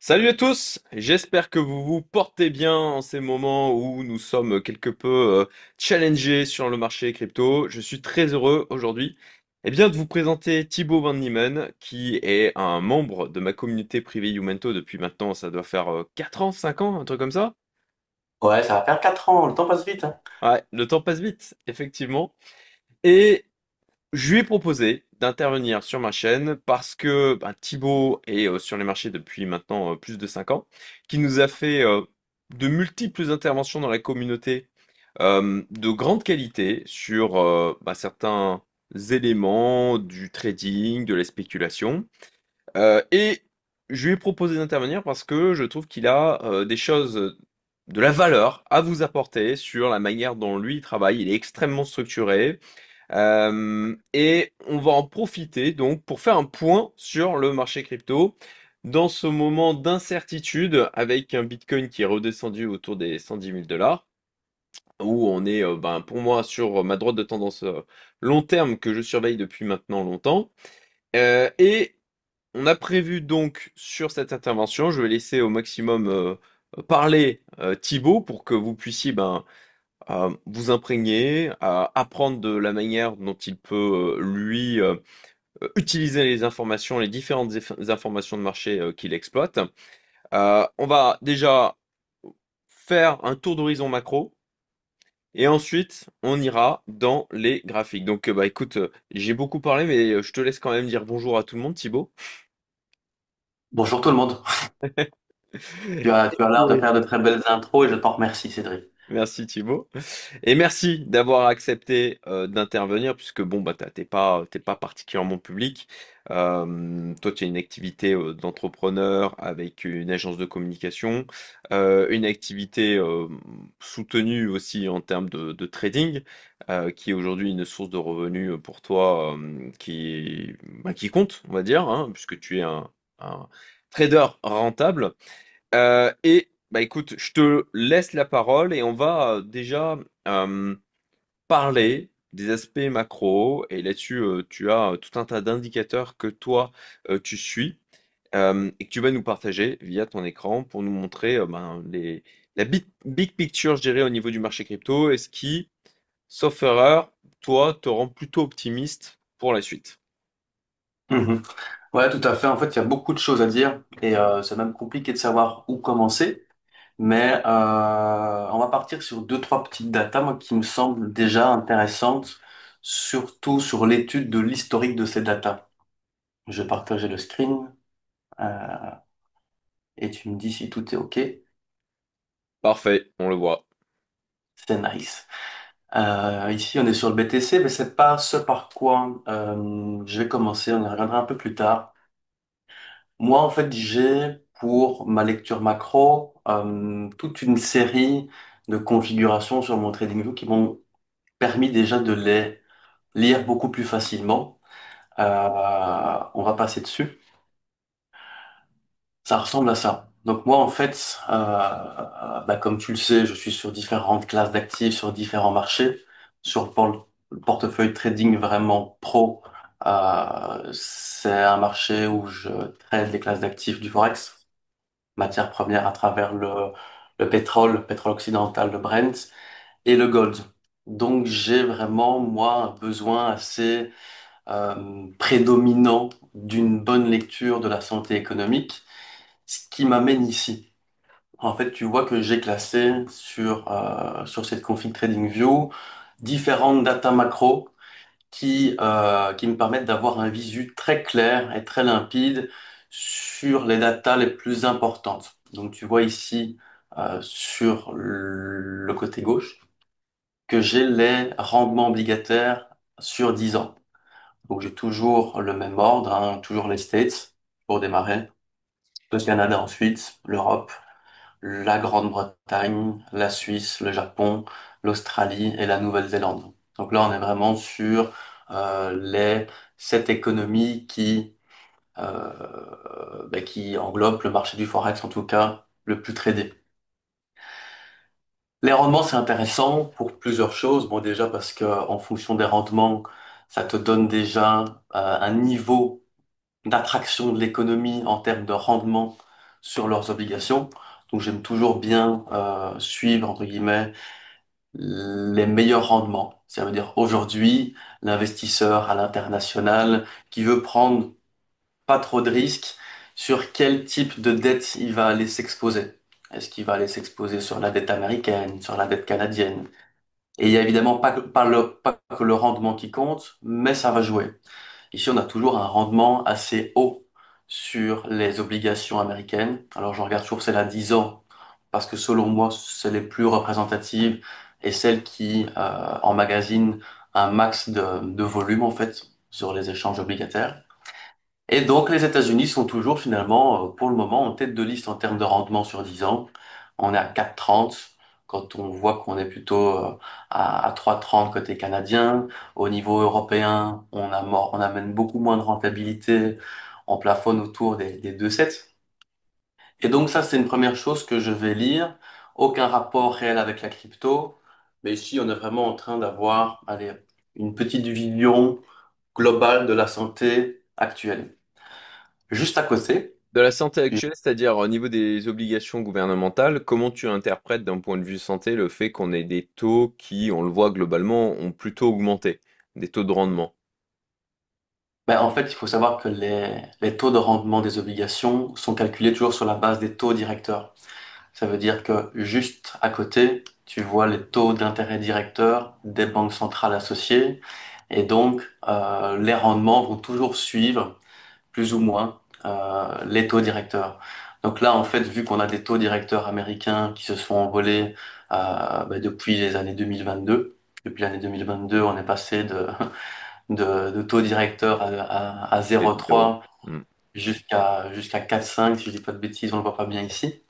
Salut à tous, j'espère que vous vous portez bien en ces moments où nous sommes quelque peu challengés sur le marché crypto. Je suis très heureux aujourd'hui de vous présenter Thibaut Van Niemen, qui est un membre de ma communauté privée Youmento depuis maintenant, ça doit faire 4 ans, 5 ans, un truc comme ça. Ouais, ça va faire 4 ans, le temps passe vite, hein. Ouais, le temps passe vite, effectivement. Et je lui ai proposé d'intervenir sur ma chaîne parce que Thibaut est sur les marchés depuis maintenant plus de 5 ans, qui nous a fait de multiples interventions dans la communauté de grande qualité sur certains éléments du trading, de la spéculation. Et je lui ai proposé d'intervenir parce que je trouve qu'il a des choses de la valeur à vous apporter sur la manière dont lui il travaille. Il est extrêmement structuré. Et on va en profiter donc pour faire un point sur le marché crypto dans ce moment d'incertitude avec un Bitcoin qui est redescendu autour des 110 000 dollars, où on est pour moi sur ma droite de tendance long terme que je surveille depuis maintenant longtemps. Et on a prévu donc sur cette intervention, je vais laisser au maximum parler Thibaut pour que vous puissiez vous imprégner, à apprendre de la manière dont il peut, lui, utiliser les informations, les différentes informations de marché qu'il exploite. On va déjà faire un tour d'horizon macro et ensuite on ira dans les graphiques. Donc, écoute, j'ai beaucoup parlé, mais je te laisse quand même dire bonjour à tout le monde, Thibaut. Bonjour tout le monde. Tu as l'air de faire de très belles intros et je t'en remercie, Cédric. Merci Thibaut. Et merci d'avoir accepté d'intervenir puisque t'es pas particulièrement public. Toi, tu as une activité d'entrepreneur avec une agence de communication, une activité soutenue aussi en termes de trading, qui est aujourd'hui une source de revenus pour toi qui compte, on va dire, hein, puisque tu es un trader rentable. Écoute, je te laisse la parole et on va déjà euh, parler des aspects macro. Et là-dessus, tu as tout un tas d'indicateurs que toi, tu suis et que tu vas nous partager via ton écran pour nous montrer la big picture, je dirais, au niveau du marché crypto et ce qui, sauf erreur, toi, te rend plutôt optimiste pour la suite. Mhm. Ouais, tout à fait. En fait, il y a beaucoup de choses à dire et c'est même compliqué de savoir où commencer. Mais on va partir sur deux, trois petites datas, moi, qui me semblent déjà intéressantes, surtout sur l'étude de l'historique de ces datas. Je vais partager le screen et tu me dis si tout est OK. Parfait, on le voit. C'est nice. Ici, on est sur le BTC, mais c'est pas ce par quoi je vais commencer. On y reviendra un peu plus tard. Moi, en fait, j'ai pour ma lecture macro toute une série de configurations sur mon TradingView qui m'ont permis déjà de les lire beaucoup plus facilement. On va passer dessus. Ça ressemble à ça. Donc moi, en fait, comme tu le sais, je suis sur différentes classes d'actifs, sur différents marchés. Sur le portefeuille trading vraiment pro, c'est un marché où je trade les classes d'actifs du Forex, matières premières à travers le pétrole occidental, le Brent, et le gold. Donc j'ai vraiment, moi, un besoin assez prédominant d'une bonne lecture de la santé économique, ce qui m'amène ici. En fait, tu vois que j'ai classé sur cette config TradingView différentes data macro qui me permettent d'avoir un visu très clair et très limpide sur les datas les plus importantes. Donc, tu vois ici sur le côté gauche que j'ai les rendements obligataires sur 10 ans. Donc, j'ai toujours le même ordre, hein, toujours les States pour démarrer, le Canada ensuite, l'Europe, la Grande-Bretagne, la Suisse, le Japon, l'Australie et la Nouvelle-Zélande. Donc là, on est vraiment sur les sept économies qui englobent le marché du Forex, en tout cas le plus tradé. Les rendements, c'est intéressant pour plusieurs choses. Bon, déjà parce que en fonction des rendements, ça te donne déjà un niveau d'attraction de l'économie en termes de rendement sur leurs obligations. Donc j'aime toujours bien suivre, entre guillemets, les meilleurs rendements. Ça veut dire aujourd'hui, l'investisseur à l'international qui veut prendre pas trop de risques sur quel type de dette il va aller s'exposer. Est-ce qu'il va aller s'exposer sur la dette américaine, sur la dette canadienne? Et il y a évidemment pas que le rendement qui compte, mais ça va jouer. Ici, on a toujours un rendement assez haut sur les obligations américaines. Alors, je regarde toujours celles à 10 ans parce que selon moi, c'est les plus représentatives et celles qui emmagasinent un max de volume en fait sur les échanges obligataires. Et donc, les États-Unis sont toujours finalement, pour le moment, en tête de liste en termes de rendement sur 10 ans. On est à 4,30 quand on voit qu'on est plutôt à 3,30 côté canadien. Au niveau européen, on amène beaucoup moins de rentabilité. On plafonne autour des 2,7. Et donc, ça, c'est une première chose que je vais lire. Aucun rapport réel avec la crypto. Mais ici, on est vraiment en train d'avoir, allez, une petite vision globale de la santé actuelle. Juste à côté, De la santé actuelle, c'est-à-dire au niveau des obligations gouvernementales, comment tu interprètes d'un point de vue santé le fait qu'on ait des taux qui, on le voit globalement, ont plutôt augmenté, des taux de rendement? en fait, il faut savoir que les taux de rendement des obligations sont calculés toujours sur la base des taux directeurs. Ça veut dire que juste à côté, tu vois les taux d'intérêt directeurs des banques centrales associées. Et donc, les rendements vont toujours suivre plus ou moins les taux directeurs. Donc là, en fait, vu qu'on a des taux directeurs américains qui se sont envolés depuis les années 2022, depuis l'année 2022, on est passé de taux directeurs à C'est 0. 0,3 jusqu'à 4,5, si je dis pas de bêtises, on le voit pas bien ici.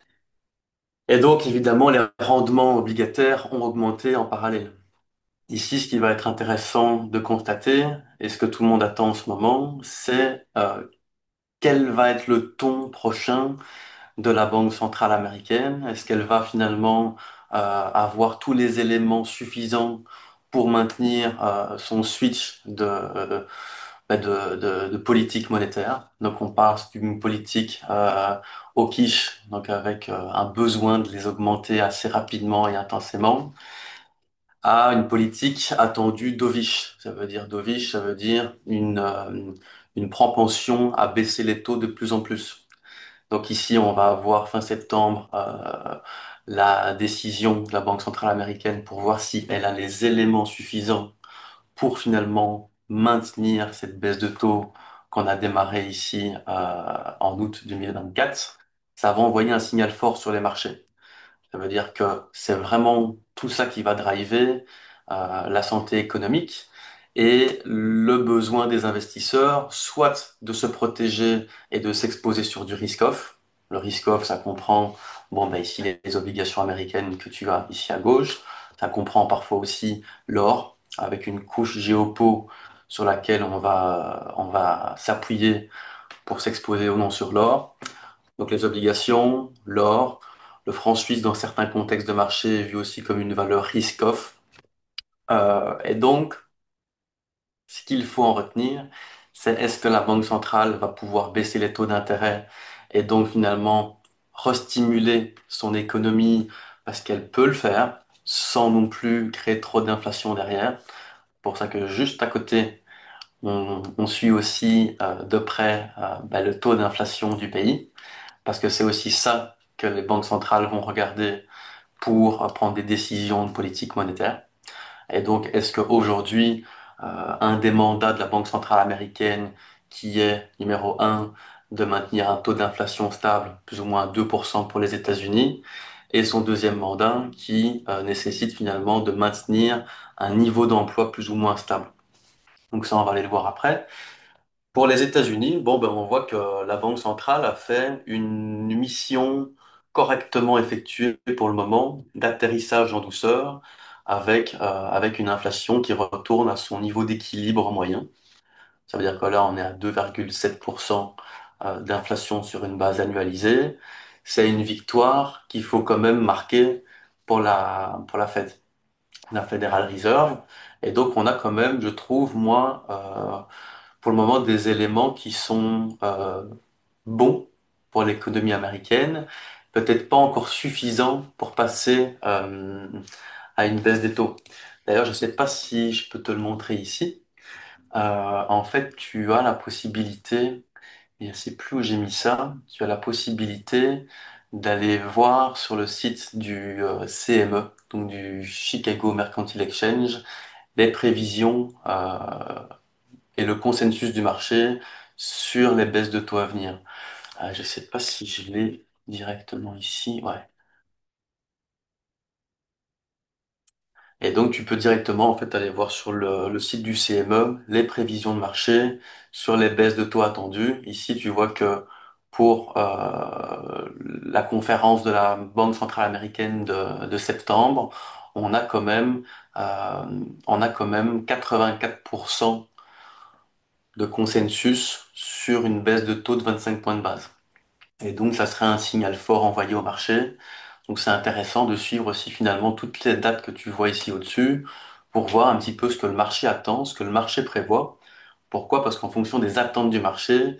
Et donc, évidemment, les rendements obligataires ont augmenté en parallèle. Ici, ce qui va être intéressant de constater, et ce que tout le monde attend en ce moment, c'est quel va être le ton prochain de la Banque centrale américaine? Est-ce qu'elle va finalement avoir tous les éléments suffisants pour maintenir son switch de politique monétaire? Donc on passe d'une politique hawkish, donc avec un besoin de les augmenter assez rapidement et intensément, à une politique attendue dovish. Ça veut dire une propension à baisser les taux de plus en plus. Donc ici, on va avoir fin septembre la décision de la Banque centrale américaine pour voir si elle a les éléments suffisants pour finalement maintenir cette baisse de taux qu'on a démarré ici en août 2024. Ça va envoyer un signal fort sur les marchés. Ça veut dire que c'est vraiment tout ça qui va driver la santé économique et le besoin des investisseurs, soit de se protéger et de s'exposer sur du risk-off. Le risk-off, ça comprend, bon, ben ici, les obligations américaines que tu as ici à gauche. Ça comprend parfois aussi l'or, avec une couche géopo sur laquelle on va s'appuyer pour s'exposer ou non sur l'or. Donc les obligations, l'or, le franc suisse dans certains contextes de marché est vu aussi comme une valeur risk-off. Et donc, ce qu'il faut en retenir, c'est est-ce que la Banque centrale va pouvoir baisser les taux d'intérêt et donc finalement restimuler son économie parce qu'elle peut le faire sans non plus créer trop d'inflation derrière. Pour ça que juste à côté, on suit aussi de près le taux d'inflation du pays parce que c'est aussi ça que les banques centrales vont regarder pour prendre des décisions de politique monétaire. Et donc, est-ce qu'aujourd'hui, un des mandats de la Banque centrale américaine, qui est numéro un, de maintenir un taux d'inflation stable, plus ou moins 2% pour les États-Unis, et son deuxième mandat qui nécessite finalement de maintenir un niveau d'emploi plus ou moins stable. Donc ça, on va aller le voir après. Pour les États-Unis, bon, ben, on voit que la Banque centrale a fait une mission correctement effectuée pour le moment, d'atterrissage en douceur, avec une inflation qui retourne à son niveau d'équilibre moyen. Ça veut dire que là, on est à 2,7% d'inflation sur une base annualisée. C'est une victoire qu'il faut quand même marquer pour la Fed, la Federal Reserve. Et donc, on a quand même, je trouve, moi, pour le moment des éléments qui sont bons pour l'économie américaine, peut-être pas encore suffisant pour passer à une baisse des taux. D'ailleurs, je ne sais pas si je peux te le montrer ici. En fait, tu as la possibilité, et je ne sais plus où j'ai mis ça, tu as la possibilité d'aller voir sur le site du CME, donc du Chicago Mercantile Exchange, les prévisions et le consensus du marché sur les baisses de taux à venir. Je ne sais pas si je l'ai directement ici. Ouais. Et donc, tu peux directement en fait aller voir sur le site du CME les prévisions de marché sur les baisses de taux attendues. Ici, tu vois que pour la conférence de la Banque centrale américaine de septembre, on a quand même euh, on a quand même 84% de consensus sur une baisse de taux de 25 points de base. Et donc, ça serait un signal fort envoyé au marché. Donc, c'est intéressant de suivre aussi finalement toutes les dates que tu vois ici au-dessus pour voir un petit peu ce que le marché attend, ce que le marché prévoit. Pourquoi? Parce qu'en fonction des attentes du marché,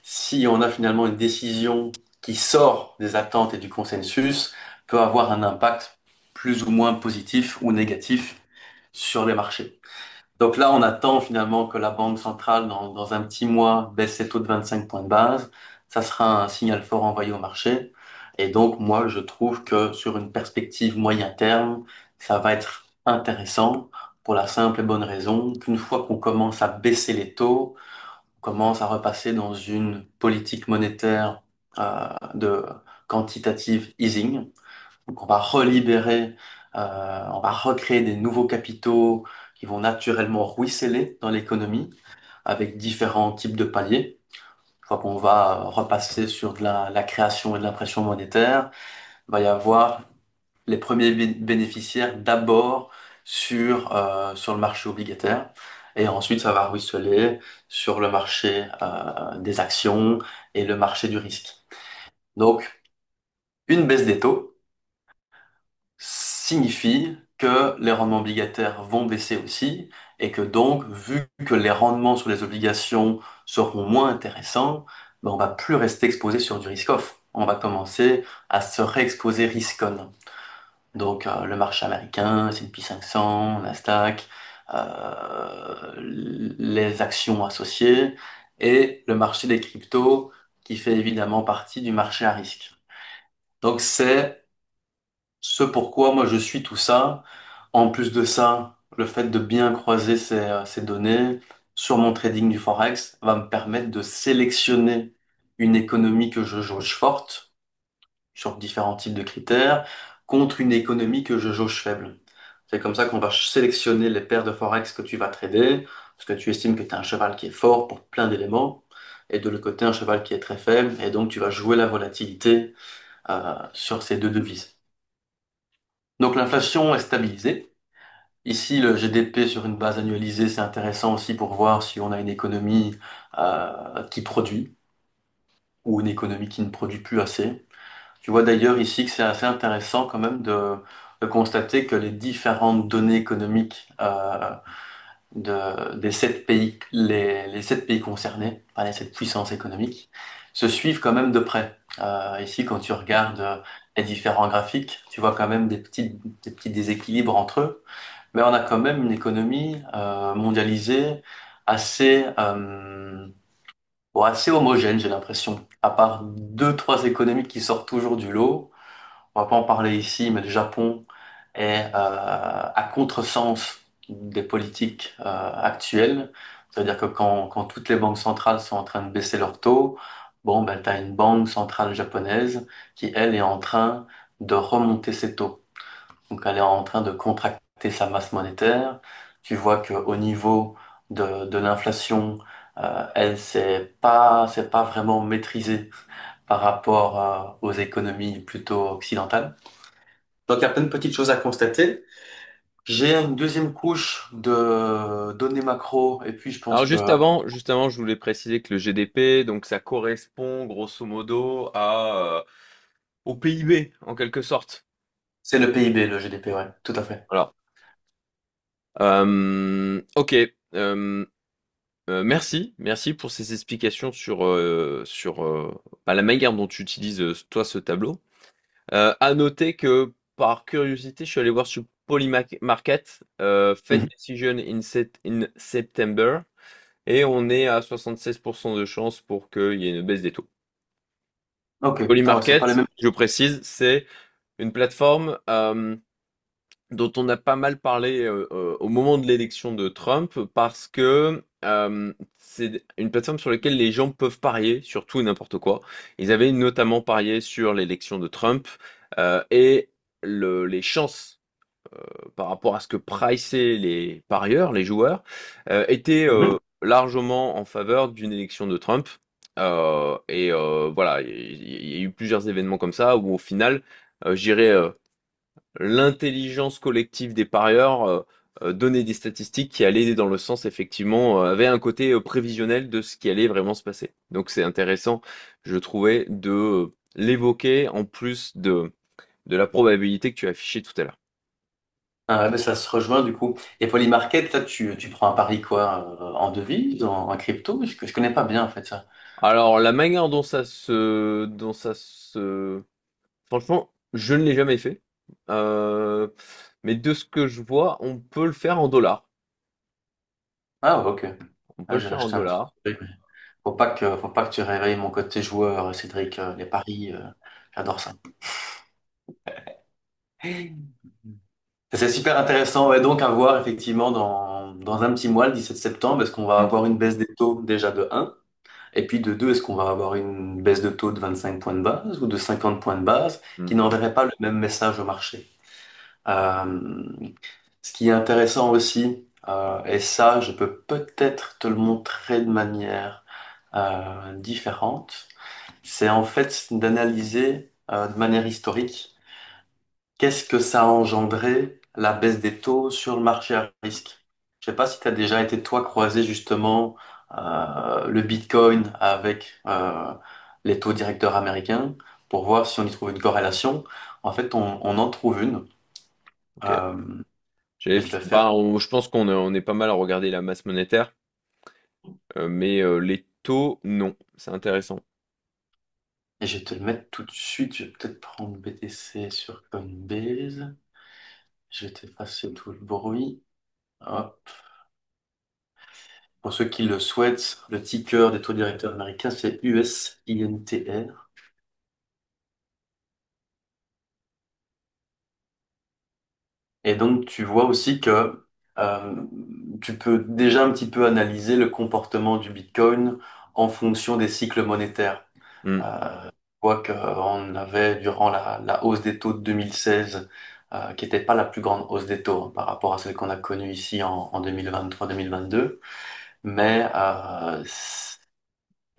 si on a finalement une décision qui sort des attentes et du consensus, peut avoir un impact plus ou moins positif ou négatif sur les marchés. Donc là, on attend finalement que la Banque centrale, dans un petit mois, baisse ses taux de 25 points de base. Ça sera un signal fort envoyé au marché. Et donc, moi, je trouve que sur une perspective moyen terme, ça va être intéressant pour la simple et bonne raison qu'une fois qu'on commence à baisser les taux, on commence à repasser dans une politique monétaire de quantitative easing. Donc on va relibérer, on va recréer des nouveaux capitaux qui vont naturellement ruisseler dans l'économie avec différents types de paliers. Une fois qu'on va repasser sur de la création et de l'impression monétaire, il va y avoir les premiers bénéficiaires d'abord sur le marché obligataire. Et ensuite, ça va ruisseler sur le marché des actions et le marché du risque. Donc, une baisse des taux signifie que les rendements obligataires vont baisser aussi et que donc, vu que les rendements sur les obligations seront moins intéressants, ben, on va plus rester exposé sur du risk-off. On va commencer à se réexposer risk-on. Donc, le marché américain, S&P 500, Nasdaq, les actions associées et le marché des cryptos qui fait évidemment partie du marché à risque. Donc, c'est ce pourquoi moi je suis tout ça. En plus de ça, le fait de bien croiser ces données sur mon trading du Forex va me permettre de sélectionner une économie que je jauge forte sur différents types de critères contre une économie que je jauge faible. C'est comme ça qu'on va sélectionner les paires de Forex que tu vas trader parce que tu estimes que tu as un cheval qui est fort pour plein d'éléments et de l'autre côté un cheval qui est très faible et donc tu vas jouer la volatilité sur ces deux devises. Donc l'inflation est stabilisée. Ici, le GDP sur une base annualisée, c'est intéressant aussi pour voir si on a une économie qui produit ou une économie qui ne produit plus assez. Tu vois d'ailleurs ici que c'est assez intéressant quand même de constater que les différentes données économiques des sept pays, les sept pays concernés, par les sept puissances économiques, se suivent quand même de près. Ici, quand tu regardes les différents graphiques, tu vois quand même des petits déséquilibres entre eux. Mais on a quand même une économie mondialisée assez, bon, assez homogène, j'ai l'impression. À part deux, trois économies qui sortent toujours du lot, on va pas en parler ici, mais le Japon est à contresens des politiques actuelles. C'est-à-dire que quand toutes les banques centrales sont en train de baisser leurs taux, bon, ben, tu as une banque centrale japonaise qui, elle, est en train de remonter ses taux. Donc elle est en train de contracter sa masse monétaire. Tu vois qu'au niveau de l'inflation, elle, c'est pas vraiment maîtrisée par rapport aux économies plutôt occidentales. Donc il y a plein de petites choses à constater. J'ai une deuxième couche de données macro et puis je pense Alors que juste avant, je voulais préciser que le GDP, donc ça correspond grosso modo au PIB en quelque sorte. c'est le PIB, le GDP, ouais, tout à fait. Voilà. Ok. Merci pour ces explications sur la manière dont tu utilises toi ce tableau. À noter que par curiosité, je suis allé voir sur Polymarket, Fed Mhm. Decision in September, et on est à 76% de chance pour qu'il y ait une baisse des taux. Ok, ah ouais, c'est pas les Polymarket, mêmes. je précise, c'est une plateforme dont on a pas mal parlé au moment de l'élection de Trump parce que c'est une plateforme sur laquelle les gens peuvent parier sur tout et n'importe quoi. Ils avaient notamment parié sur l'élection de Trump et les chances par rapport à ce que priceaient les parieurs, les joueurs, étaient Mhm. largement en faveur d'une élection de Trump. Voilà, il y a eu plusieurs événements comme ça où au final, je dirais, l'intelligence collective des parieurs donnait des statistiques qui allaient dans le sens, effectivement, avait un côté prévisionnel de ce qui allait vraiment se passer. Donc c'est intéressant, je trouvais, de l'évoquer en plus de la probabilité que tu as affichée tout à l'heure. Ah ouais, mais ça se rejoint du coup. Et Polymarket, là, tu prends un pari quoi? En devise, en crypto? Je connais pas bien en fait ça. Alors, la manière dont ça se, franchement, je ne l'ai jamais fait. Euh, mais de ce que je vois, on peut le faire en dollars. Ah ouais, ok. On peut Ah, le j'ai faire en racheté un petit dollars. truc. Mais faut pas que tu réveilles mon côté joueur, Cédric. Les paris, j'adore ça. C'est super intéressant, ouais, donc à voir effectivement dans un petit mois, le 17 septembre, est-ce qu'on va Mm. avoir une baisse des taux déjà de un. Et puis de 2, est-ce qu'on va avoir une baisse de taux de 25 points de base ou de 50 points de base qui Mm. n'enverrait pas le même message au marché? Euh, Ce qui est intéressant aussi, et ça, je peux peut-être te le montrer de manière différente, c'est en fait d'analyser de manière historique qu'est-ce que ça a engendré la baisse des taux sur le marché à risque. Je sais pas si tu as déjà été toi croisé justement le Bitcoin avec les taux directeurs américains pour voir si on y trouve une corrélation. En fait, on en trouve une. Ok. Euh, et je vais faire Je pense qu'on est pas mal à regarder la masse monétaire, mais les taux, non. C'est intéressant. Et je vais te le mettre tout de suite. Je vais peut-être prendre BTC sur Coinbase. Je vais t'effacer tout le bruit. Hop. Pour ceux qui le souhaitent, le ticker des taux directeurs américains, c'est USINTR. Et donc, tu vois aussi que euh, tu peux déjà un petit peu analyser le comportement du Bitcoin en fonction des cycles monétaires. Mm. On voit qu'on avait, durant la hausse des taux de 2016, qui n'était pas la plus grande hausse des taux hein, par rapport à celle qu'on a connue ici en 2023-2022, mais c'est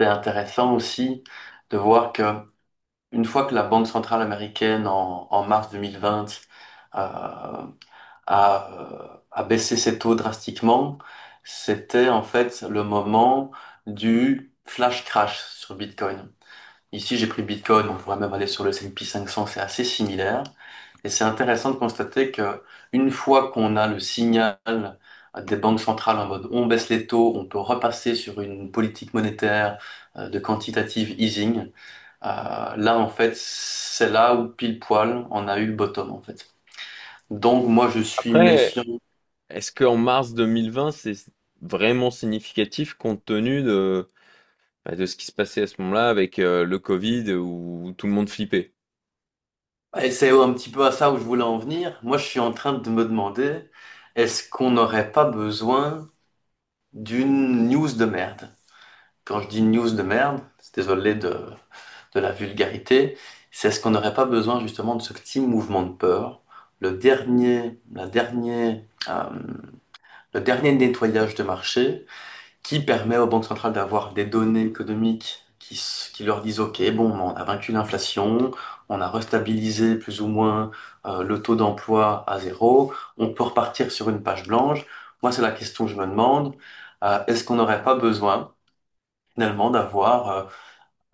intéressant aussi de voir que une fois que la Banque centrale américaine, en mars 2020, a baissé ses taux drastiquement, c'était en fait le moment du flash crash sur Bitcoin. Ici, j'ai pris Bitcoin, on pourrait même aller sur le S&P 500, c'est assez similaire. Et c'est intéressant de constater que une fois qu'on a le signal des banques centrales en mode on baisse les taux, on peut repasser sur une politique monétaire de quantitative easing. Là, en fait, c'est là où pile poil on a eu le bottom, en fait. Donc, moi, je suis Après, méfiant. est-ce qu'en mars 2020, c'est vraiment significatif compte tenu de ce qui se passait à ce moment-là avec le Covid où tout le monde flippait? Et c'est un petit peu à ça où je voulais en venir. Moi, je suis en train de me demander, est-ce qu'on n'aurait pas besoin d'une news de merde? Quand je dis news de merde, désolé de la vulgarité, c'est est-ce qu'on n'aurait pas besoin justement de ce petit mouvement de peur, le dernier, le dernier nettoyage de marché qui permet aux banques centrales d'avoir des données économiques qui leur disent, OK, bon, on a vaincu l'inflation, on a restabilisé plus ou moins le taux d'emploi à zéro, on peut repartir sur une page blanche. Moi, c'est la question que je me demande. Est-ce qu'on n'aurait pas besoin finalement d'avoir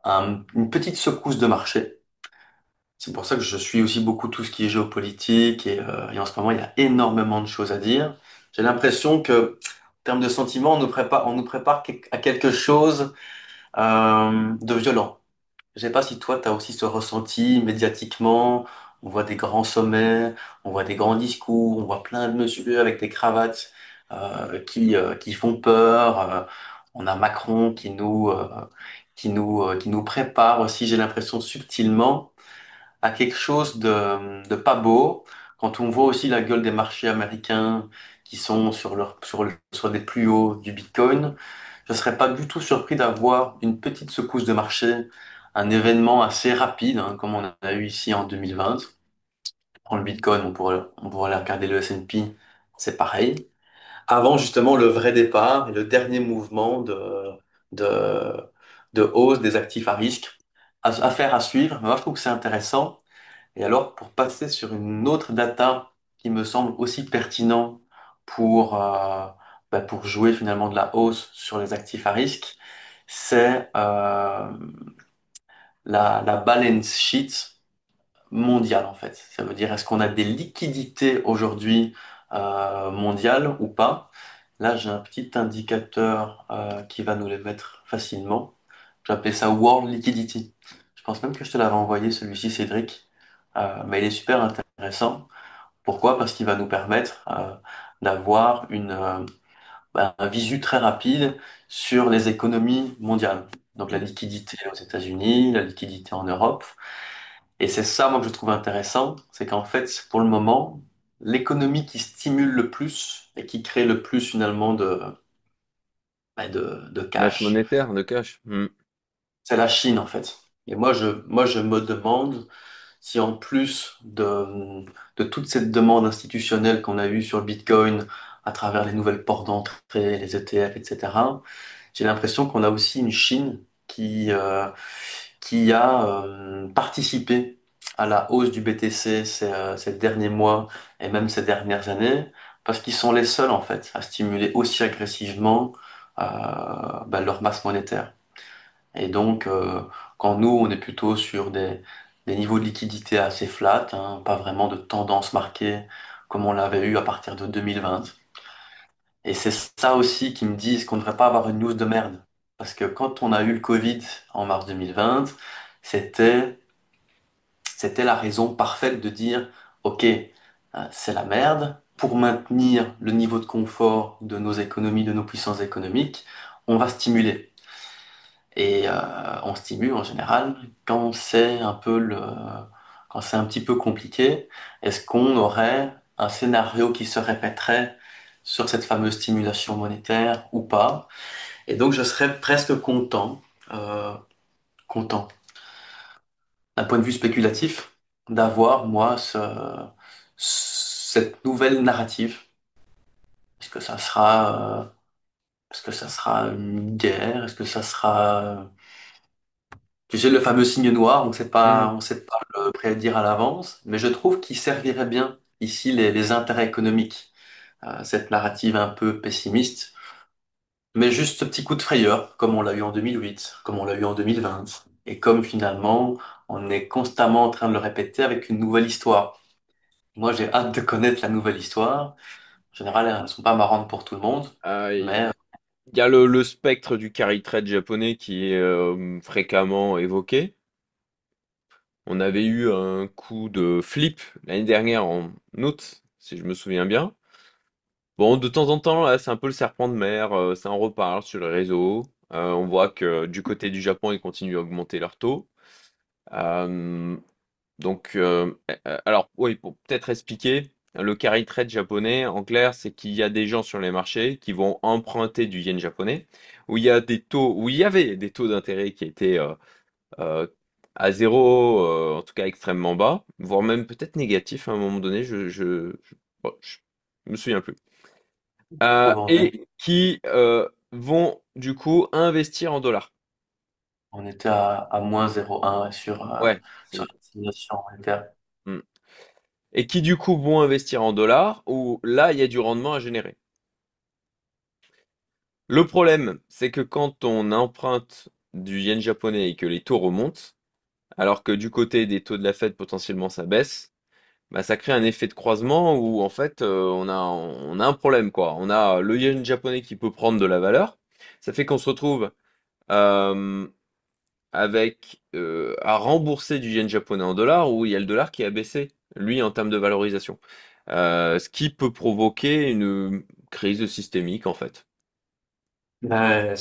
une petite secousse de marché? C'est pour ça que je suis aussi beaucoup tout ce qui est géopolitique et en ce moment, il y a énormément de choses à dire. J'ai l'impression que termes de sentiments, on nous prépare à quelque chose de violent. Je sais pas si toi, tu as aussi ce ressenti médiatiquement. On voit des grands sommets, on voit des grands discours, on voit plein de messieurs avec des cravates qui font peur. On a Macron qui nous prépare aussi, j'ai l'impression, subtilement à quelque chose de pas beau. Quand on voit aussi la gueule des marchés américains qui sont sur des plus hauts du Bitcoin, je serais pas du tout surpris d'avoir une petite secousse de marché, un événement assez rapide, hein, comme on a eu ici en 2020. Prends le Bitcoin, on pourrait aller regarder le S&P, c'est pareil. Avant justement le vrai départ et le dernier mouvement de, de hausse des actifs à risque. Affaire à suivre, mais moi je trouve que c'est intéressant. Et alors, pour passer sur une autre data qui me semble aussi pertinent pour, pour jouer finalement de la hausse sur les actifs à risque, c'est la balance sheet mondiale en fait. Ça veut dire est-ce qu'on a des liquidités aujourd'hui mondiales ou pas? Là, j'ai un petit indicateur qui va nous les mettre facilement. J'appelle ça World Liquidity. Je pense même que je te l'avais envoyé celui-ci, Cédric. Mais il est super intéressant. Pourquoi? Parce qu'il va nous permettre d'avoir un visu très rapide sur les économies mondiales. Donc la Mm. liquidité aux États-Unis, la liquidité en Europe. Et c'est ça, moi, que je trouve intéressant, c'est qu'en fait, pour le moment, l'économie qui stimule le plus et qui crée le plus finalement de Masse cash, monétaire, de cash. Mm. c'est la Chine en fait. Et moi, je me demande si en plus de toute cette demande institutionnelle qu'on a eue sur le Bitcoin à travers les nouvelles portes d'entrée, les ETF, etc., j'ai l'impression qu'on a aussi une Chine qui a participé à la hausse du BTC ces derniers mois et même ces dernières années, parce qu'ils sont les seuls en fait à stimuler aussi agressivement leur masse monétaire. Et donc, quand nous, on est plutôt sur des niveaux de liquidité assez flat, hein, pas vraiment de tendance marquée comme on l'avait eu à partir de 2020. Et c'est ça aussi qui me disent qu'on ne devrait pas avoir une news de merde. Parce que quand on a eu le Covid en mars 2020, c'était, c'était la raison parfaite de dire, OK, c'est la merde. Pour maintenir le niveau de confort de nos économies, de nos puissances économiques, on va stimuler. Et on stimule en général quand c'est un petit peu compliqué. Est-ce qu'on aurait un scénario qui se répéterait sur cette fameuse stimulation monétaire ou pas? Et donc je serais presque euh, content d'un point de vue spéculatif, d'avoir moi cette nouvelle narrative. Est-ce que ça sera, est-ce que ça sera une guerre? Est-ce que ça sera tu sais, le fameux signe noir, Mm. on sait pas le prédire à l'avance, mais je trouve qu'il servirait bien ici les intérêts économiques, cette narrative un peu pessimiste, mais juste ce petit coup de frayeur, comme on l'a eu en 2008, comme on l'a eu en 2020, et comme finalement on est constamment en train de le répéter avec une nouvelle histoire. Moi, j'ai hâte de connaître la nouvelle histoire. En général, elles ne sont pas marrantes pour tout le monde, Il mais y a le spectre du carry trade japonais qui est fréquemment évoqué. On avait eu un coup de flip l'année dernière en août, si je me souviens bien. Bon, de temps en temps, là, c'est un peu le serpent de mer, ça en reparle sur les réseaux. On voit que du côté du Japon, ils continuent à augmenter leur taux. Euh, alors, oui, pour peut-être expliquer, le carry trade japonais, en clair, c'est qu'il y a des gens sur les marchés qui vont emprunter du yen japonais, où il y a des taux, où il y avait des taux d'intérêt qui étaient euh, à zéro, en tout cas extrêmement bas, voire même peut-être négatifs à un moment donné, bon, je me souviens plus. on Et qui vont du coup investir en dollars. on était à moins 0,1 Ouais, sur c'est la simulation monétaire. hmm. Et qui du coup vont investir en dollars, où là, il y a du rendement à générer. Le problème, c'est que quand on emprunte du yen japonais et que les taux remontent, alors que du côté des taux de la Fed, potentiellement, ça baisse, bah, ça crée un effet de croisement où en fait on a un problème quoi. On a le yen japonais qui peut prendre de la valeur. Ça fait qu'on se retrouve euh, avec à rembourser du yen japonais en dollars où il y a le dollar qui a baissé, lui, en termes de valorisation. Ce qui peut provoquer une crise systémique, en fait. Ouais,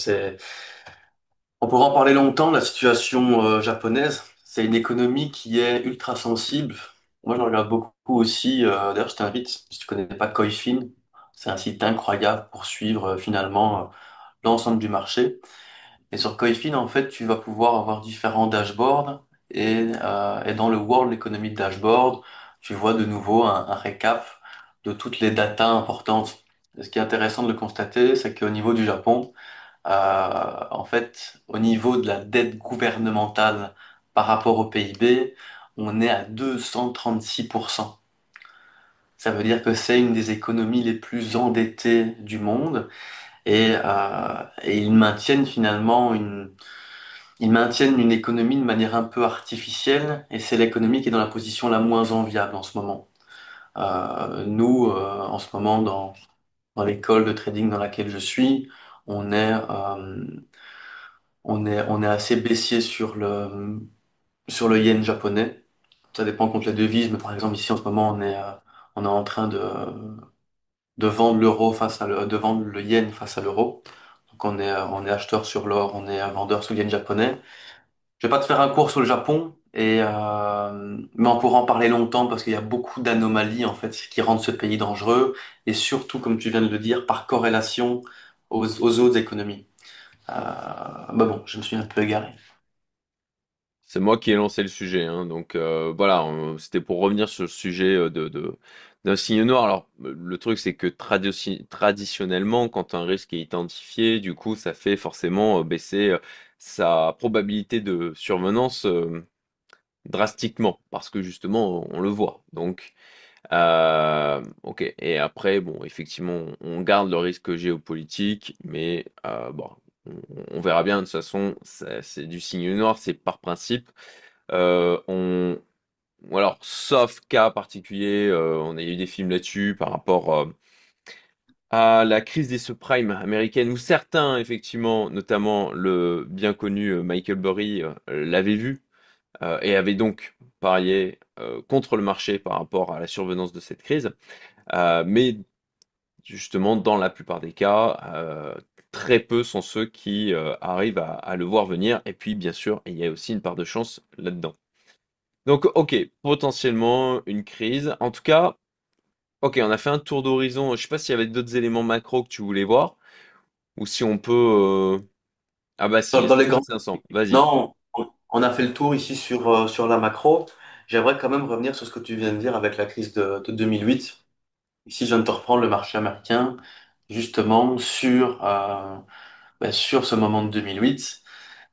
on pourra en parler longtemps, la situation japonaise. C'est une économie qui est ultra sensible. Moi, je regarde beaucoup aussi. D'ailleurs, je t'invite, si tu connais pas Koifin, c'est un site incroyable pour suivre finalement l'ensemble du marché. Et sur Koifin, en fait, tu vas pouvoir avoir différents dashboards. Et dans le World Economic Dashboard, tu vois de nouveau un récap de toutes les datas importantes. Et ce qui est intéressant de le constater, c'est qu'au niveau du Japon, en fait, au niveau de la dette gouvernementale par rapport au PIB, on est à 236%. Ça veut dire que c'est une des économies les plus endettées du monde et ils maintiennent une économie de manière un peu artificielle et c'est l'économie qui est dans la position la moins enviable en ce moment. Nous, en ce moment, dans l'école de trading dans laquelle je suis, on est, euh, on est assez baissier sur le yen japonais. Ça dépend contre les devises, mais par exemple ici en ce moment on est en train de vendre de vendre le yen face à l'euro. Donc on est acheteur sur l'or, on est vendeur sur le yen japonais. Je vais pas te faire un cours sur le Japon mais on pourra en parler longtemps parce qu'il y a beaucoup d'anomalies en fait qui rendent ce pays dangereux et surtout comme tu viens de le dire par corrélation aux autres économies. Bah bon, je me suis un peu égaré. C'est moi qui ai lancé le sujet, hein, donc voilà, c'était pour revenir sur le sujet d'un signe noir. Alors, le truc, c'est que traditionnellement, quand un risque est identifié, du coup, ça fait forcément baisser sa probabilité de survenance drastiquement, parce que justement, on le voit. Donc, ok. Et après, bon, effectivement, on garde le risque géopolitique, mais bon, on verra bien. De toute façon, c'est du signe noir, c'est par principe. On, ou alors, sauf cas particulier, on a eu des films là-dessus par rapport à la crise des subprimes américaines, où certains, effectivement, notamment le bien connu Michael Burry, l'avaient vu et avaient donc parié contre le marché par rapport à la survenance de cette crise. Mais justement, dans la plupart des cas, très peu sont ceux qui arrivent à le voir venir. Et puis, bien sûr, il y a aussi une part de chance là-dedans. Donc, ok, potentiellement une crise. En tout cas, ok, on a fait un tour d'horizon. Je sais pas s'il y avait d'autres éléments macro que tu voulais voir, ou si on peut. Ah bah si, Dans les S&P grands... 500. Vas-y. Non, on a fait le tour ici sur la macro. J'aimerais quand même revenir sur ce que tu viens de dire avec la crise de 2008. Ici, je viens de te reprendre le marché américain, justement sur ce moment de 2008.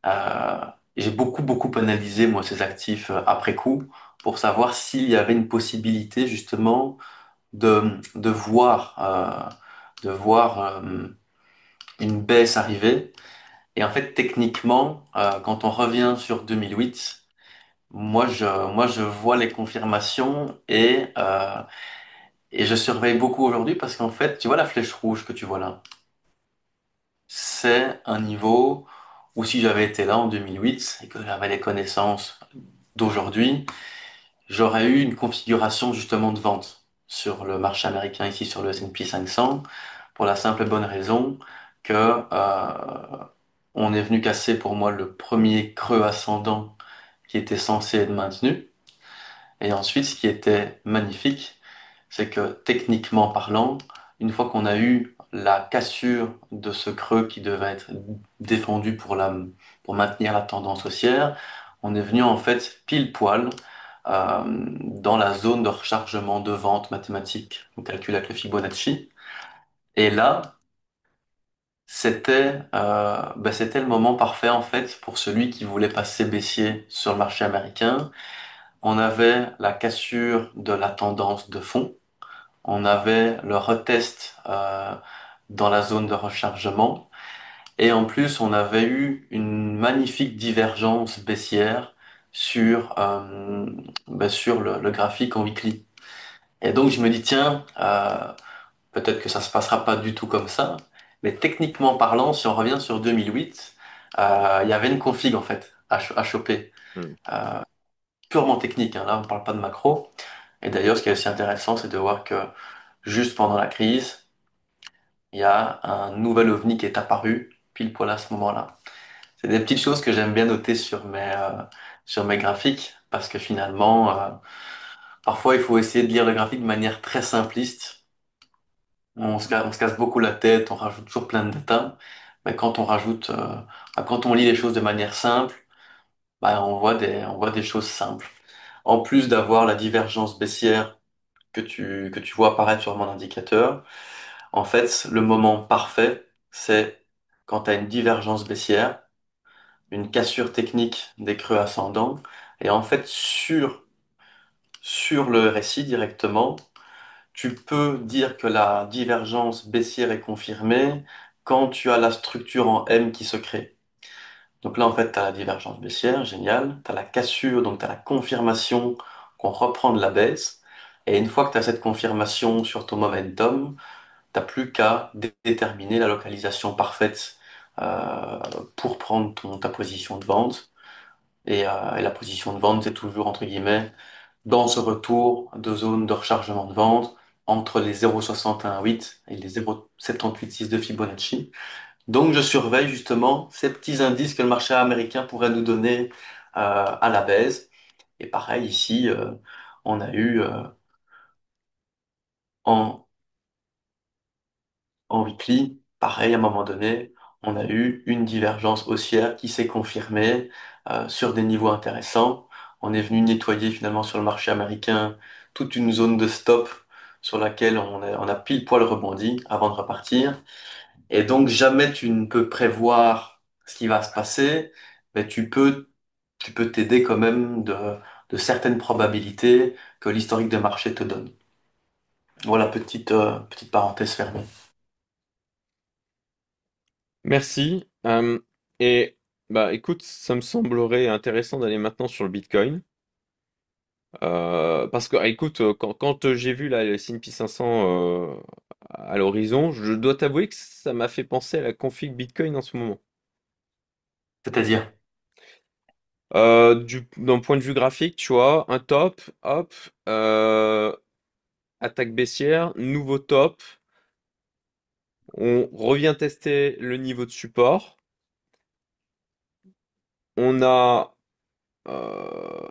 Euh, j'ai beaucoup analysé, moi, ces actifs après coup pour savoir s'il y avait une possibilité, justement, de voir une baisse arriver. Et en fait, techniquement, quand on revient sur 2008, moi, je vois les confirmations et je surveille beaucoup aujourd'hui parce qu'en fait, tu vois la flèche rouge que tu vois là, c'est un niveau où si j'avais été là en 2008 et que j'avais les connaissances d'aujourd'hui, j'aurais eu une configuration justement de vente sur le marché américain ici sur le S&P 500 pour la simple et bonne raison que on est venu casser pour moi le premier creux ascendant qui était censé être maintenu. Et ensuite, ce qui était magnifique, c'est que techniquement parlant, une fois qu'on a eu la cassure de ce creux qui devait être défendu pour maintenir la tendance haussière, on est venu en fait pile poil dans la zone de rechargement de vente mathématique. On calcule avec le Fibonacci. Et là, c'était le moment parfait en fait pour celui qui voulait passer baissier sur le marché américain. On avait la cassure de la tendance de fond. On avait le retest dans la zone de rechargement. Et en plus, on avait eu une magnifique divergence baissière sur le graphique en weekly. Et donc je me dis, tiens, peut-être que ça se passera pas du tout comme ça, mais techniquement parlant, si on revient sur 2008, il y avait une config en fait à choper, Hmm. euh, purement technique, hein. Là, on parle pas de macro. Et d'ailleurs, ce qui est aussi intéressant, c'est de voir que juste pendant la crise, il y a un nouvel ovni qui est apparu pile poil à ce moment-là. C'est des petites choses que j'aime bien noter sur mes graphiques parce que finalement, parfois, il faut essayer de lire le graphique de manière très simpliste. On se casse beaucoup la tête, on rajoute toujours plein de data. Mais quand on rajoute, quand on lit les choses de manière simple, bah, on voit des choses simples. En plus d'avoir la divergence baissière que tu vois apparaître sur mon indicateur, en fait, le moment parfait, c'est quand tu as une divergence baissière, une cassure technique des creux ascendants, et en fait, sur le récit directement, tu peux dire que la divergence baissière est confirmée quand tu as la structure en M qui se crée. Donc là, en fait, tu as la divergence baissière, génial. Tu as la cassure, donc tu as la confirmation qu'on reprend de la baisse. Et une fois que tu as cette confirmation sur ton momentum, t'as plus qu'à déterminer la localisation parfaite euh, pour prendre ta position de vente. Et la position de vente, c'est toujours, entre guillemets, dans ce retour de zone de rechargement de vente entre les 0,618 et les 0,786 de Fibonacci. Donc, je surveille justement ces petits indices que le marché américain pourrait nous donner à la baisse. Et pareil, ici, on a eu en En weekly, pareil, à un moment donné, on a eu une divergence haussière qui s'est confirmée sur des niveaux intéressants. On est venu nettoyer finalement sur le marché américain toute une zone de stop sur laquelle on a pile poil rebondi avant de repartir. Et donc jamais tu ne peux prévoir ce qui va se passer, mais tu peux t'aider quand même de certaines probabilités que l'historique des marchés te donne. Voilà, petite parenthèse fermée. Merci. Et bah écoute, ça me semblerait intéressant d'aller maintenant sur le Bitcoin. Parce que, écoute, quand j'ai vu là, le S&P 500 à l'horizon, je dois t'avouer que ça m'a fait penser à la config Bitcoin en ce moment. C'est-à-dire, D'un point de vue graphique, tu vois, un top, hop, euh, attaque baissière, nouveau top, on revient tester le niveau de support, on a euh,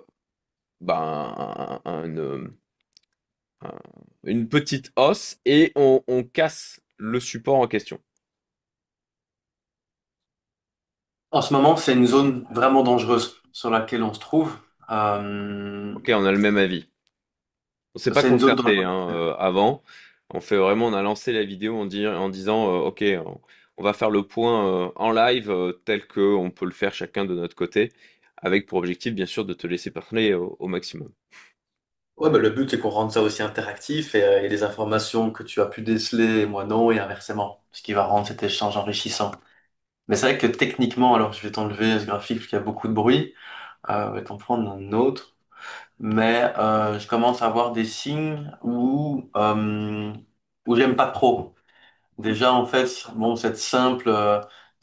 bah, un- une petite hausse et on casse le support en question. en ce moment, c'est une zone vraiment dangereuse sur laquelle on se trouve. Euh, Ok, on a le même avis. On s'est pas c'est une zone concerté dangereuse. hein, avant. On a lancé la vidéo en disant ok, on va faire le point en live tel que on peut le faire chacun de notre côté, avec pour objectif bien sûr de te laisser parler au maximum. Ouais, bah, le but, c'est qu'on rende ça aussi interactif et il y a des informations que tu as pu déceler et moi non, et inversement, ce qui va rendre cet échange enrichissant. Mais c'est vrai que techniquement, alors je vais t'enlever ce graphique parce qu'il y a beaucoup de bruit, je vais t'en prendre un autre, mais je commence à avoir des signes où j'aime pas trop. Déjà, en fait, bon,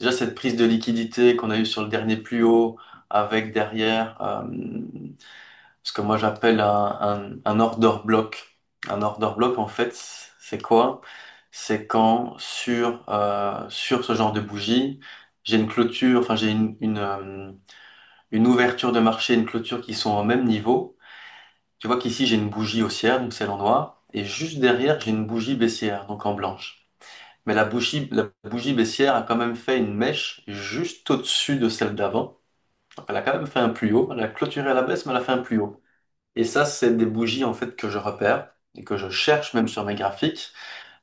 déjà cette prise de liquidité qu'on a eue sur le dernier plus haut, avec derrière ce que moi j'appelle un order block. Un order block, en fait, c'est quoi? C'est quand sur ce genre de bougie, j'ai une clôture, enfin j'ai une ouverture de marché, une clôture qui sont au même niveau. Tu vois qu'ici j'ai une bougie haussière, donc celle en noir, et juste derrière j'ai une bougie baissière, donc en blanche. Mais la bougie baissière a quand même fait une mèche juste au-dessus de celle d'avant. Donc elle a quand même fait un plus haut. Elle a clôturé à la baisse, mais elle a fait un plus haut. Et ça, c'est des bougies en fait que je repère et que je cherche même sur mes graphiques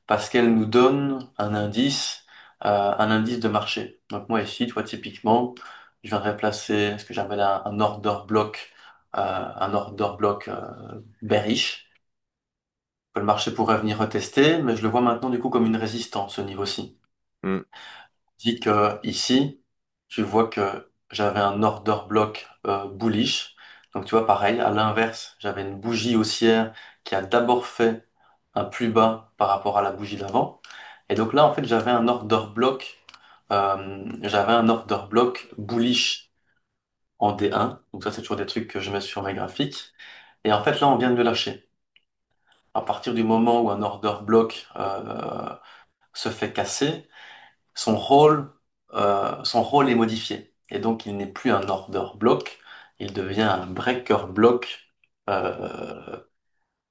parce qu'elles nous donnent un indice de marché. Donc moi ici, tu vois, typiquement, je viendrais placer ce que j'appelle un order block bearish que le marché pourrait venir retester, mais je le vois maintenant du coup comme une résistance au niveau-ci. Hmm. Dit que ici, tu vois que j'avais un order block bullish. Donc tu vois, pareil, à l'inverse, j'avais une bougie haussière qui a d'abord fait un plus bas par rapport à la bougie d'avant. Et donc là, en fait, j'avais un order block bullish en D1. Donc ça, c'est toujours des trucs que je mets sur mes graphiques. Et en fait, là, on vient de le lâcher. À partir du moment où un order block se fait casser, son rôle est modifié. Et donc, il n'est plus un order block, il devient un breaker block euh,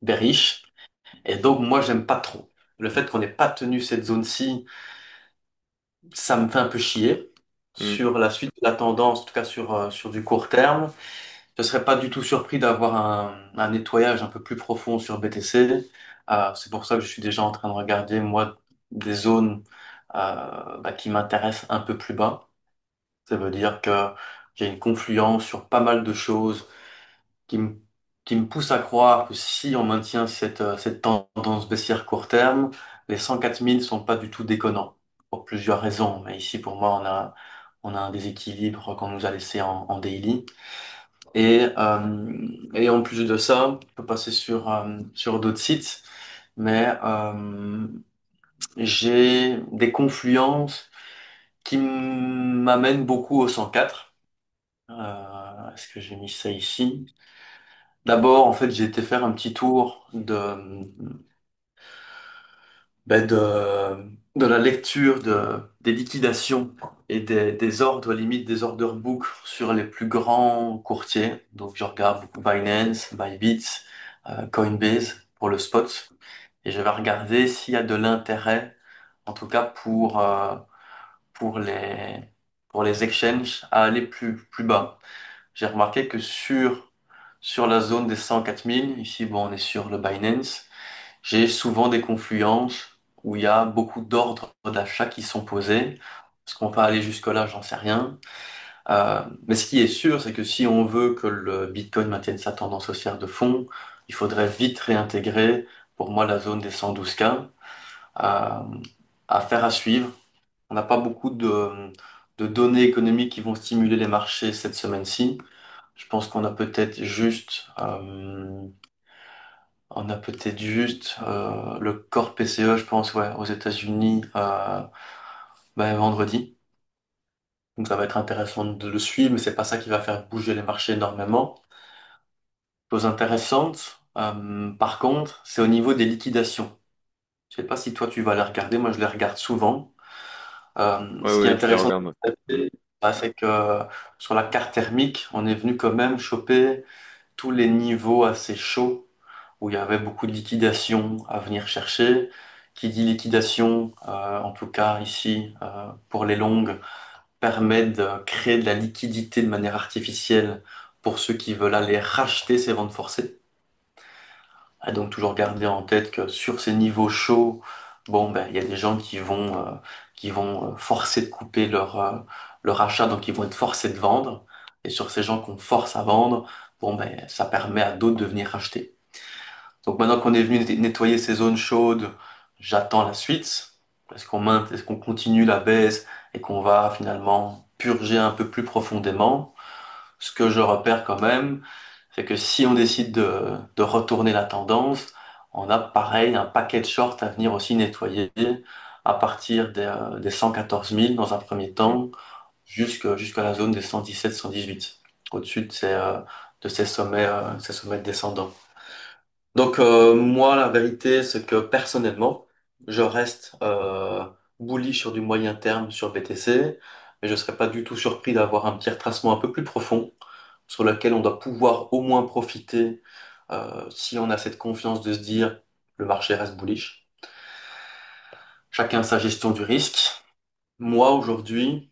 bearish. Et donc, moi, j'aime pas trop. Le fait qu'on n'ait pas tenu cette zone-ci, ça me fait un peu chier. Hmm. Sur la suite de la tendance, en tout cas sur du court terme, je serais pas du tout surpris d'avoir un nettoyage un peu plus profond sur BTC. C'est pour ça que je suis déjà en train de regarder, moi, des zones qui m'intéressent un peu plus bas. Ça veut dire que j'ai une confluence sur pas mal de choses qui me, qui me poussent à croire que si on maintient cette tendance baissière court terme, les 104 000 sont pas du tout déconnants, pour plusieurs raisons. Mais ici, pour moi, on a un déséquilibre qu'on nous a laissé en daily. Et en plus de ça, on peut passer sur d'autres sites, mais j'ai des confluences qui m'amènent beaucoup au 104. Est-ce que j'ai mis ça ici? D'abord, en fait, j'ai été faire un petit tour ben, de la lecture des liquidations et des ordres, limite des order books sur les plus grands courtiers. Donc, je regarde beaucoup Binance, Bybit, Coinbase pour le spot. Et je vais regarder s'il y a de l'intérêt, en tout cas pour les, pour les exchanges, à aller plus bas. J'ai remarqué que sur la zone des 104 000, ici, bon, on est sur le Binance, j'ai souvent des confluences où il y a beaucoup d'ordres d'achat qui sont posés. Est-ce qu'on va aller jusque-là? J'en sais rien. Mais ce qui est sûr, c'est que si on veut que le Bitcoin maintienne sa tendance haussière de fond, il faudrait vite réintégrer, pour moi, la zone des 112K. Euh, Affaire à suivre. On n'a pas beaucoup de données économiques qui vont stimuler les marchés cette semaine-ci. Je pense on a peut-être juste le Core PCE, je pense, ouais, aux États-Unis vendredi. Donc ça va être intéressant de le suivre, mais c'est pas ça qui va faire bouger les marchés énormément. Chose intéressante, par contre, c'est au niveau des liquidations. Je sais pas si toi tu vas les regarder, moi je les regarde souvent. Ouais, Ce qui est ouais, je les intéressant, regarde, moi. c'est que sur la carte thermique, on est venu quand même choper tous les niveaux assez chauds où il y avait beaucoup de liquidations à venir chercher. Qui dit liquidation, en tout cas ici, pour les longues, permet de créer de la liquidité de manière artificielle pour ceux qui veulent aller racheter ces ventes forcées. Et donc toujours garder en tête que sur ces niveaux chauds, bon, ben, il y a des gens qui vont forcer de couper leur achat, donc ils vont être forcés de vendre. Et sur ces gens qu'on force à vendre, bon, ben, ça permet à d'autres de venir racheter. Donc maintenant qu'on est venu nettoyer ces zones chaudes, j'attends la suite. Est-ce qu'on continue la baisse et qu'on va finalement purger un peu plus profondément? Ce que je repère quand même, c'est que si on décide de retourner la tendance, on a pareil un paquet de shorts à venir aussi nettoyer à partir des 114 000 dans un premier Hmm. temps jusqu'à la zone des 117-118, au-dessus de ces sommets descendants. Donc moi, la vérité, c'est que personnellement, je reste bullish sur du moyen terme sur BTC, mais je ne serais pas du tout surpris d'avoir un petit retracement un peu plus profond sur lequel on doit pouvoir au moins profiter si on a cette confiance de se dire le marché reste bullish. Chacun sa gestion du risque. Moi, aujourd'hui,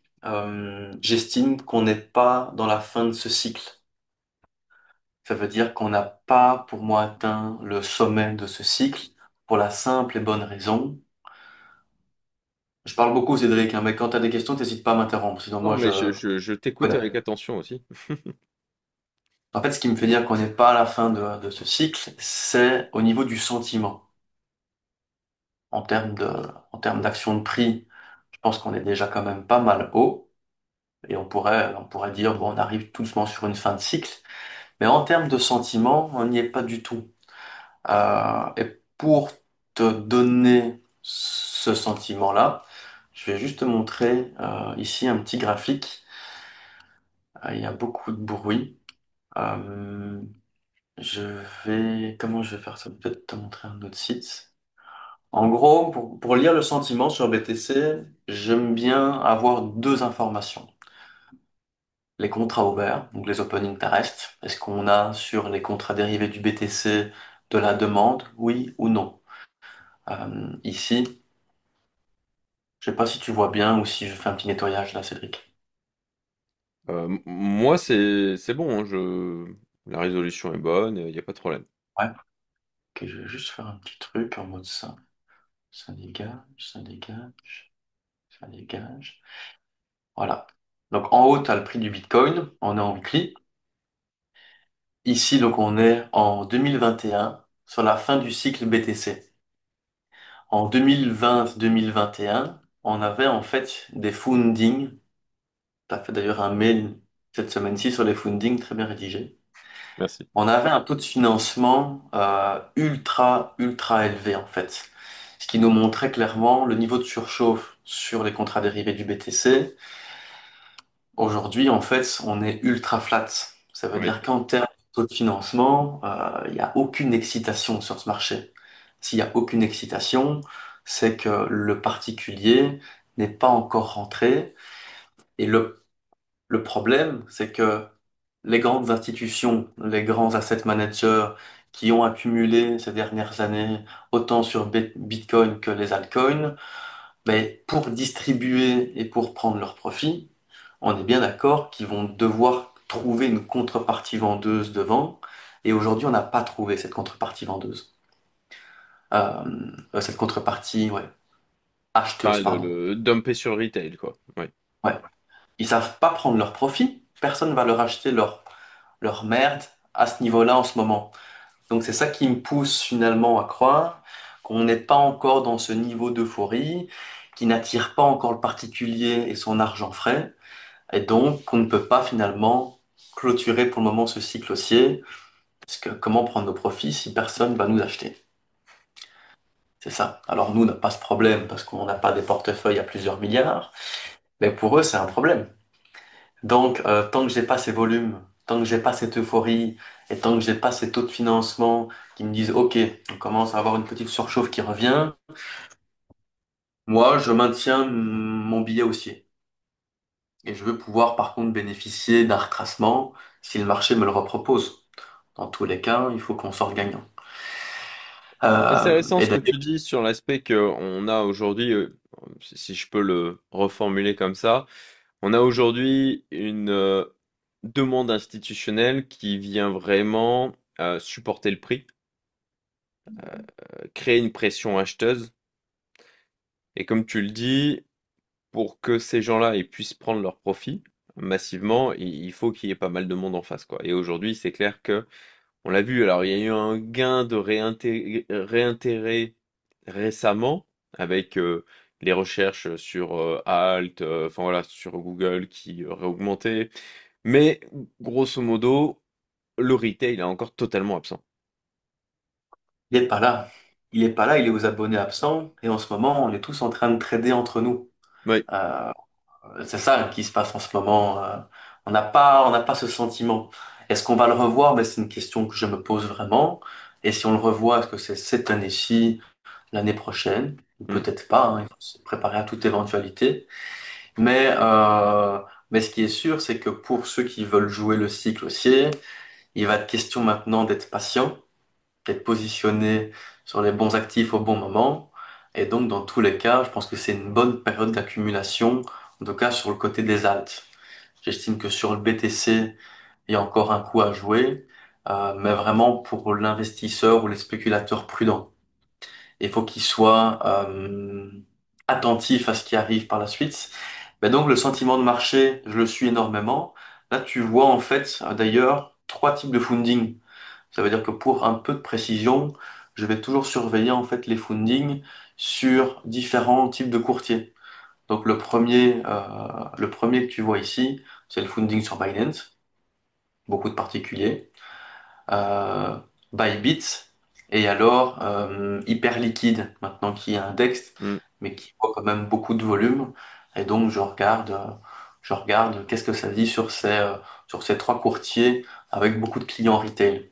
j'estime qu'on n'est pas dans la fin de ce cycle. Ça veut dire qu'on n'a pas, pour moi, atteint le sommet de ce cycle pour la simple et bonne raison. Je parle beaucoup, Cédric, hein, mais quand tu as des questions, n'hésite pas à m'interrompre. Sinon, Non, moi, mais je je t'écoute connais. avec attention aussi. En fait, ce qui me fait dire qu'on n'est pas à la fin de ce cycle, c'est au niveau du sentiment. En termes en termes d'action de prix, je pense qu'on est déjà quand même pas mal haut. Et on pourrait dire, bon, on arrive tout doucement sur une fin de cycle. Mais en termes de sentiment, on n'y est pas du tout. Et pour te donner ce sentiment-là, je vais juste te montrer ici un petit graphique. Il y a beaucoup de bruit. Euh, je comment je vais faire ça? Peut-être te montrer un autre site. En gros, pour lire le sentiment sur BTC, j'aime bien avoir deux informations. Les contrats ouverts, donc les open interest. Est-ce qu'on a sur les contrats dérivés du BTC de la demande, oui ou non? Ici, je sais pas si tu vois bien ou si je fais un petit nettoyage là, Cédric. Moi, c'est bon, hein, la résolution est bonne, il n'y a pas de problème. Ouais. Ok, je vais juste faire un petit truc en mode ça. Ça dégage, ça dégage, ça dégage. Voilà. Donc en haut, tu as le prix du Bitcoin. On est en weekly. Ici, donc on est en 2021 sur la fin du cycle BTC. En 2020-2021, on avait en fait des fundings. Tu as fait d'ailleurs un mail cette semaine-ci sur les fundings, très bien rédigé. Merci. On avait un taux de financement ultra élevé en fait. Ce qui nous montrait clairement le niveau de surchauffe sur les contrats dérivés du BTC. Aujourd'hui, en fait, on est ultra flat. Ça veut Oui. dire qu'en termes de taux de financement, il n'y a aucune excitation sur ce marché. S'il n'y a aucune excitation, c'est que le particulier n'est pas encore rentré. Et le problème, c'est que les grandes institutions, les grands asset managers qui ont accumulé ces dernières années autant sur Bitcoin que les altcoins, mais pour distribuer et pour prendre leur profit, on est bien d'accord qu'ils vont devoir trouver une contrepartie vendeuse devant. Et aujourd'hui, on n'a pas trouvé cette contrepartie vendeuse. Cette contrepartie, ouais, Ah, acheteuse, pardon. le dumper sur le retail, quoi. Oui. Ouais. Ils savent pas prendre leur profit. Personne va leur acheter leur merde à ce niveau-là en ce moment. Donc c'est ça qui me pousse finalement à croire qu'on n'est pas encore dans ce niveau d'euphorie, qui n'attire pas encore le particulier et son argent frais, et donc qu'on ne peut pas finalement clôturer pour le moment ce cycle haussier, parce que comment prendre nos profits si personne va nous acheter? C'est ça. Alors nous, on n'a pas ce problème parce qu'on n'a pas des portefeuilles à plusieurs milliards, mais pour eux, c'est un problème. Donc, tant que j'ai pas ces volumes, tant que j'ai pas cette euphorie, et tant que j'ai pas ces taux de financement qui me disent, OK, on commence à avoir une petite surchauffe qui revient, moi, je maintiens mon billet haussier. Et je veux pouvoir, par contre, bénéficier d'un retracement si le marché me le repropose. Dans tous les cas, il faut qu'on sorte gagnant. Intéressant Et ce que d'ailleurs, tu dis sur l'aspect qu'on a aujourd'hui, si je peux le reformuler comme ça, on a aujourd'hui une demande institutionnelle qui vient vraiment supporter le prix, créer une pression acheteuse. Et comme tu le dis, pour que ces gens-là ils puissent prendre leur profit massivement, il faut qu'il y ait pas mal de monde en face, quoi. Et aujourd'hui, c'est clair que on l'a vu, alors il y a eu un gain de réintérêt récemment avec les recherches sur Alt, enfin voilà, sur Google qui aurait augmenté. Mais grosso modo, le retail est encore totalement absent. il n'est pas là. Il n'est pas là, il est aux abonnés absents. Et en ce moment, on est tous en train de trader entre nous. Oui. Euh, c'est ça qui se passe en ce moment. On n'a pas ce sentiment. Est-ce qu'on va le revoir? Ben, c'est une question que je me pose vraiment. Et si on le revoit, est-ce que c'est cette année-ci, l'année prochaine? Ou Mm. peut-être pas, hein, il faut se préparer à toute éventualité. Mais, mais ce qui est sûr, c'est que pour ceux qui veulent jouer le cycle haussier, il va être question maintenant d'être patient, d'être positionné sur les bons actifs au bon moment. Et donc, dans tous les cas, je pense que c'est une bonne période d'accumulation, en tout cas sur le côté des alts. J'estime que sur le BTC, il y a encore un coup à jouer, mais vraiment pour l'investisseur ou les spéculateurs prudents. Il faut qu'ils soient attentifs à ce qui arrive par la suite. Mais donc, le sentiment de marché, je le suis énormément. Là, tu vois en fait, d'ailleurs, trois types de funding. Ça veut dire que pour un peu de précision, je vais toujours surveiller en fait les fundings sur différents types de courtiers. Donc le premier que tu vois ici, c'est le funding sur Binance, beaucoup de particuliers. euh, Bybit et alors Hyperliquide, maintenant qui est index, Hmm. mais qui voit quand même beaucoup de volume. Et donc je regarde qu'est-ce que ça dit sur ces trois courtiers avec beaucoup de clients retail.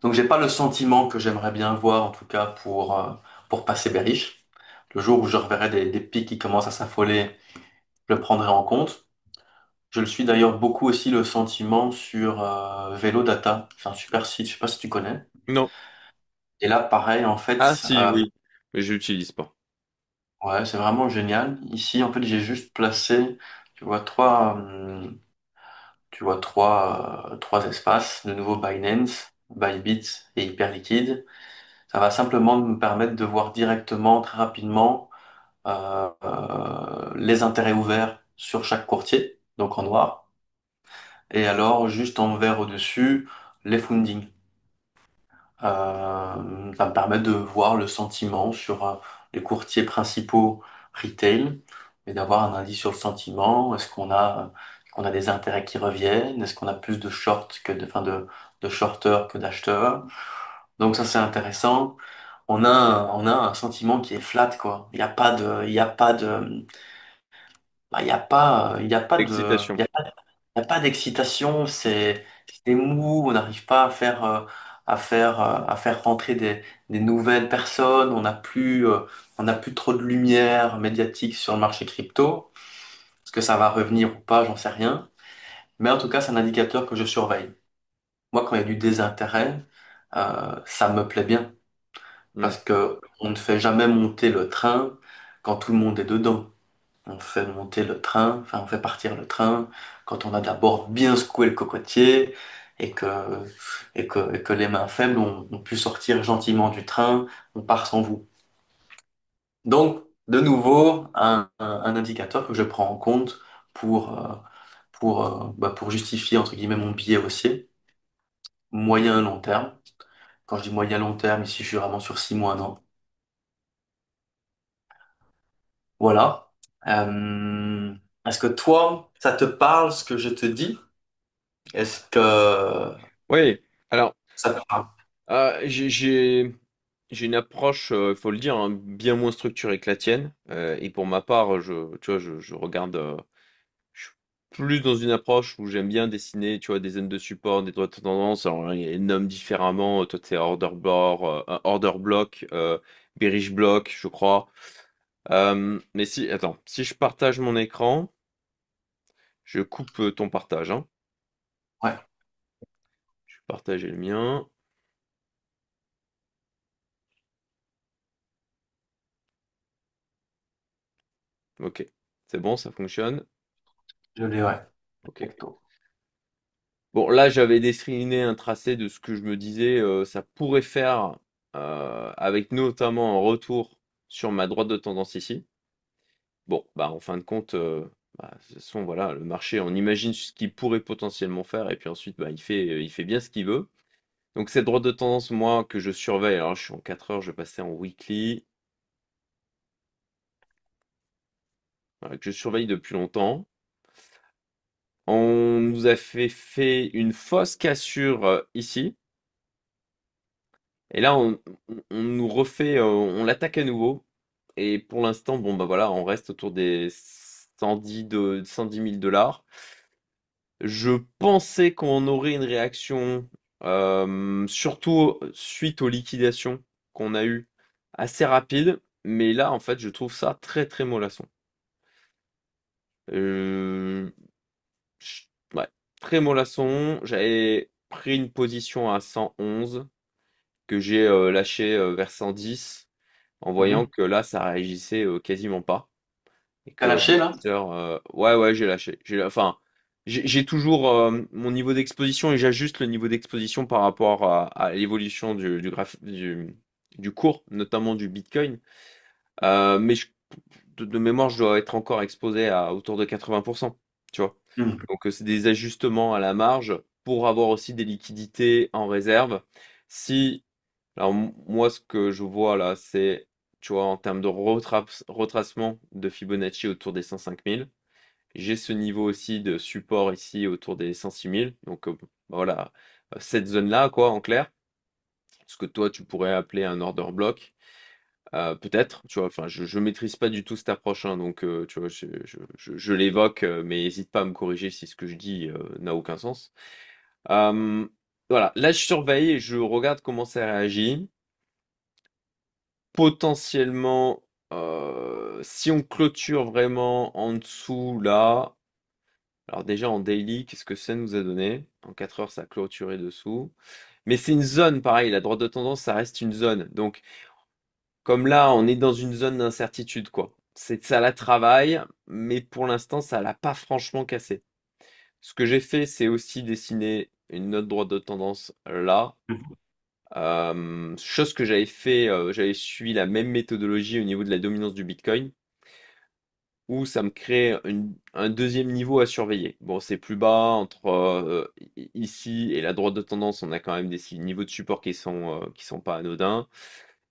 Donc j'ai pas le sentiment que j'aimerais bien voir, en tout cas pour passer bearish. Le jour où je reverrai des pics qui commencent à s'affoler, je le prendrai en compte. Je le suis d'ailleurs beaucoup aussi le sentiment sur Vélo Data. C'est un super site, je sais pas si tu connais. Non. Et là, pareil, en Ah fait, si, oui. Mais je l'utilise pas. ouais, c'est vraiment génial. Ici, en fait, j'ai juste placé, tu vois, trois espaces, de nouveau Binance, Bybit et Hyperliquide. Ça va simplement me permettre de voir directement, très rapidement, les intérêts ouverts sur chaque courtier, donc en noir. Et alors, juste en vert au-dessus, les fundings. Ça me permet de voir le sentiment sur les courtiers principaux retail et d'avoir un indice sur le sentiment. Est-ce qu'on a des intérêts qui reviennent? Est-ce qu'on a plus de shorts de shorters que d'acheteurs? Donc ça, c'est intéressant. On a un sentiment qui est flat, quoi. Il y a pas de, Excitation. il y a pas d'excitation, c'est mou, on n'arrive pas à faire rentrer des nouvelles personnes, on n'a plus trop de lumière médiatique sur le marché crypto. Est-ce que ça va revenir ou pas, j'en sais rien. Mais en tout cas, c'est un indicateur que je surveille. Moi, quand il y a du désintérêt, ça me plaît bien Hmm. parce que on ne fait jamais monter le train quand tout le monde est dedans. On fait monter le train, enfin on fait partir le train quand on a d'abord bien secoué le cocotier et et que les mains faibles ont pu sortir gentiment du train, on part sans vous. Donc, de nouveau, un indicateur que je prends en compte pour, pour justifier entre guillemets mon billet haussier, moyen long terme. Quand je dis moyen long terme, ici je suis vraiment sur 6 mois, non. Voilà. Est-ce que toi, ça te parle ce que je te dis? Est-ce que Oui. Alors, ça te parle? j'ai une approche, il faut le dire, hein, bien moins structurée que la tienne. Et pour ma part, tu vois, je regarde. Je suis plus dans une approche où j'aime bien dessiner, tu vois, des zones de support, des droites de tendance. Alors, ils nomment différemment. Toi, c'est order block, bearish block, je crois. Mais si, attends, si je partage mon écran, je coupe ton partage, hein. Ouais, Je vais partager le mien. Ok, c'est bon, ça fonctionne. je l'ai, ouais. Ok. Perfecto. Bon, là, j'avais dessiné un tracé de ce que je me disais, ça pourrait faire, avec notamment un retour sur ma droite de tendance ici. Bon, bah, en fin de compte, bah, de toute façon, voilà, le marché, on imagine ce qu'il pourrait potentiellement faire, et puis ensuite, bah, il fait bien ce qu'il veut. Donc, cette droite de tendance, moi, que je surveille, alors je suis en 4 heures, je vais passer en weekly, voilà, que je surveille depuis longtemps. On nous a fait une fausse cassure ici. Et là, on nous refait, on l'attaque à nouveau. Et pour l'instant, bon, bah voilà, on reste autour des 110 000 $. Je pensais qu'on aurait une réaction, surtout suite aux liquidations qu'on a eues, assez rapide. Mais là, en fait, je trouve ça très, très mollasson. Euh, ch- ouais, très mollasson. J'avais pris une position à 111 que j'ai lâché vers 110 en voyant Mhm. que là, ça réagissait quasiment pas. Et T'as que lâché là? l'investisseur, ouais, ouais, j'ai lâché. Enfin, j'ai toujours mon niveau d'exposition et j'ajuste le niveau d'exposition par rapport à l'évolution du cours, notamment du Bitcoin. Mais de mémoire, je dois être encore exposé à autour de 80%, tu vois. Mhm. Donc, c'est des ajustements à la marge pour avoir aussi des liquidités en réserve. Si, alors moi, ce que je vois là, c'est, tu vois, en termes de retracement de Fibonacci autour des 105 000. J'ai ce niveau aussi de support ici autour des 106 000. Donc, bah voilà, cette zone-là, quoi, en clair. Ce que toi, tu pourrais appeler un order block. Peut-être, tu vois, enfin, je maîtrise pas du tout cette approche, hein, donc, tu vois, je l'évoque, mais n'hésite pas à me corriger si ce que je dis n'a aucun sens. Euh, voilà, là, je surveille et je regarde comment ça réagit. Potentiellement, si on clôture vraiment en dessous, là, alors déjà en daily, qu'est-ce que ça nous a donné? En 4 heures, ça a clôturé dessous. Mais c'est une zone, pareil, la droite de tendance, ça reste une zone. Donc, comme là, on est dans une zone d'incertitude, quoi. C'est ça la travaille, mais pour l'instant, ça l'a pas franchement cassé. Ce que j'ai fait, c'est aussi dessiner une autre droite de tendance là. Chose que j'avais fait, j'avais suivi la même méthodologie au niveau de la dominance du Bitcoin, où ça me crée un deuxième niveau à surveiller. Bon, c'est plus bas entre ici et la droite de tendance, on a quand même des niveaux de support qui sont pas anodins.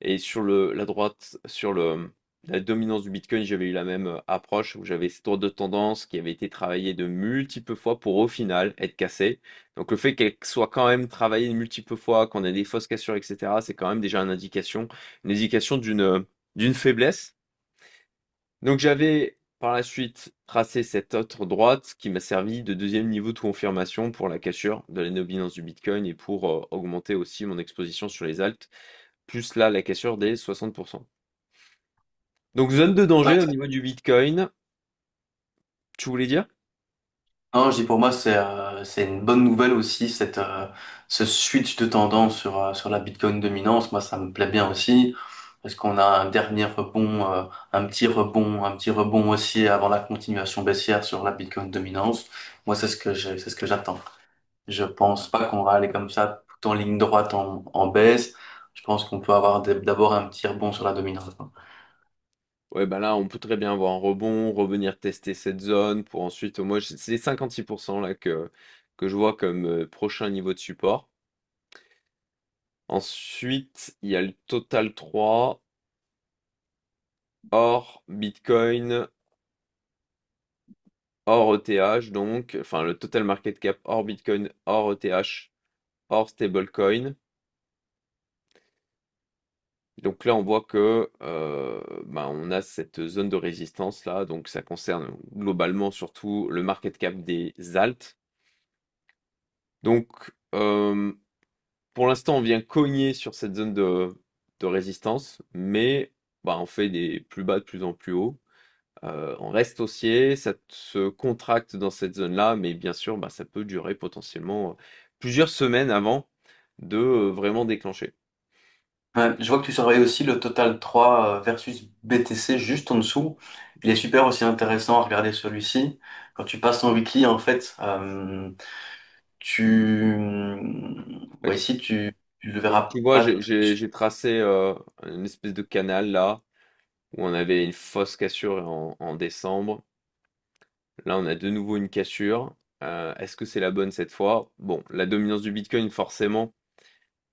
Et sur la droite, sur la dominance du Bitcoin, j'avais eu la même approche où j'avais cette droite de tendance qui avait été travaillée de multiples fois pour au final être cassée. Donc le fait qu'elle soit quand même travaillée de multiples fois, qu'on ait des fausses cassures, etc., c'est quand même déjà une indication d'une faiblesse. Donc j'avais par la suite tracé cette autre droite qui m'a servi de deuxième niveau de confirmation pour la cassure de la dominance du Bitcoin et pour augmenter aussi mon exposition sur les alts, plus là la cassure des 60%. Donc zone de Ouais, danger au niveau du Bitcoin, tu voulais dire? non, je dis pour moi, c'est une bonne nouvelle aussi, ce switch de tendance sur la Bitcoin dominance. Moi, ça me plaît bien aussi, parce qu'on a un dernier rebond, un petit rebond aussi avant la continuation baissière sur la Bitcoin dominance. Moi, c'est ce que j'attends. Je pense pas qu'on va aller comme ça tout en ligne droite en baisse. Je pense qu'on peut avoir d'abord un petit rebond sur la dominance, quoi. Ouais, bah là, on peut très bien avoir un rebond, revenir tester cette zone pour ensuite, moi, c'est 56% là que je vois comme prochain niveau de support. Ensuite, il y a le total 3 hors Bitcoin, hors ETH, donc, enfin, le total market cap hors Bitcoin, hors ETH, hors stablecoin. Donc là, on voit que bah, on a cette zone de résistance là, donc ça concerne globalement surtout le market cap des alt. Donc pour l'instant, on vient cogner sur cette zone de résistance, mais bah, on fait des plus bas de plus en plus haut. On reste haussier, ça se contracte dans cette zone-là, mais bien sûr, bah, ça peut durer potentiellement plusieurs semaines avant de vraiment déclencher. Ouais, je vois que tu surveilles aussi le Total 3 versus BTC juste en dessous. Il est super aussi intéressant à regarder celui-ci. Quand tu passes en weekly, en fait, tu, Ouais, ouais, ici, tu le tu verras vois, pas. j'ai tracé une espèce de canal là, où on avait une fausse cassure en décembre. Là, on a de nouveau une cassure. Est-ce que c'est la bonne cette fois? Bon, la dominance du Bitcoin, forcément,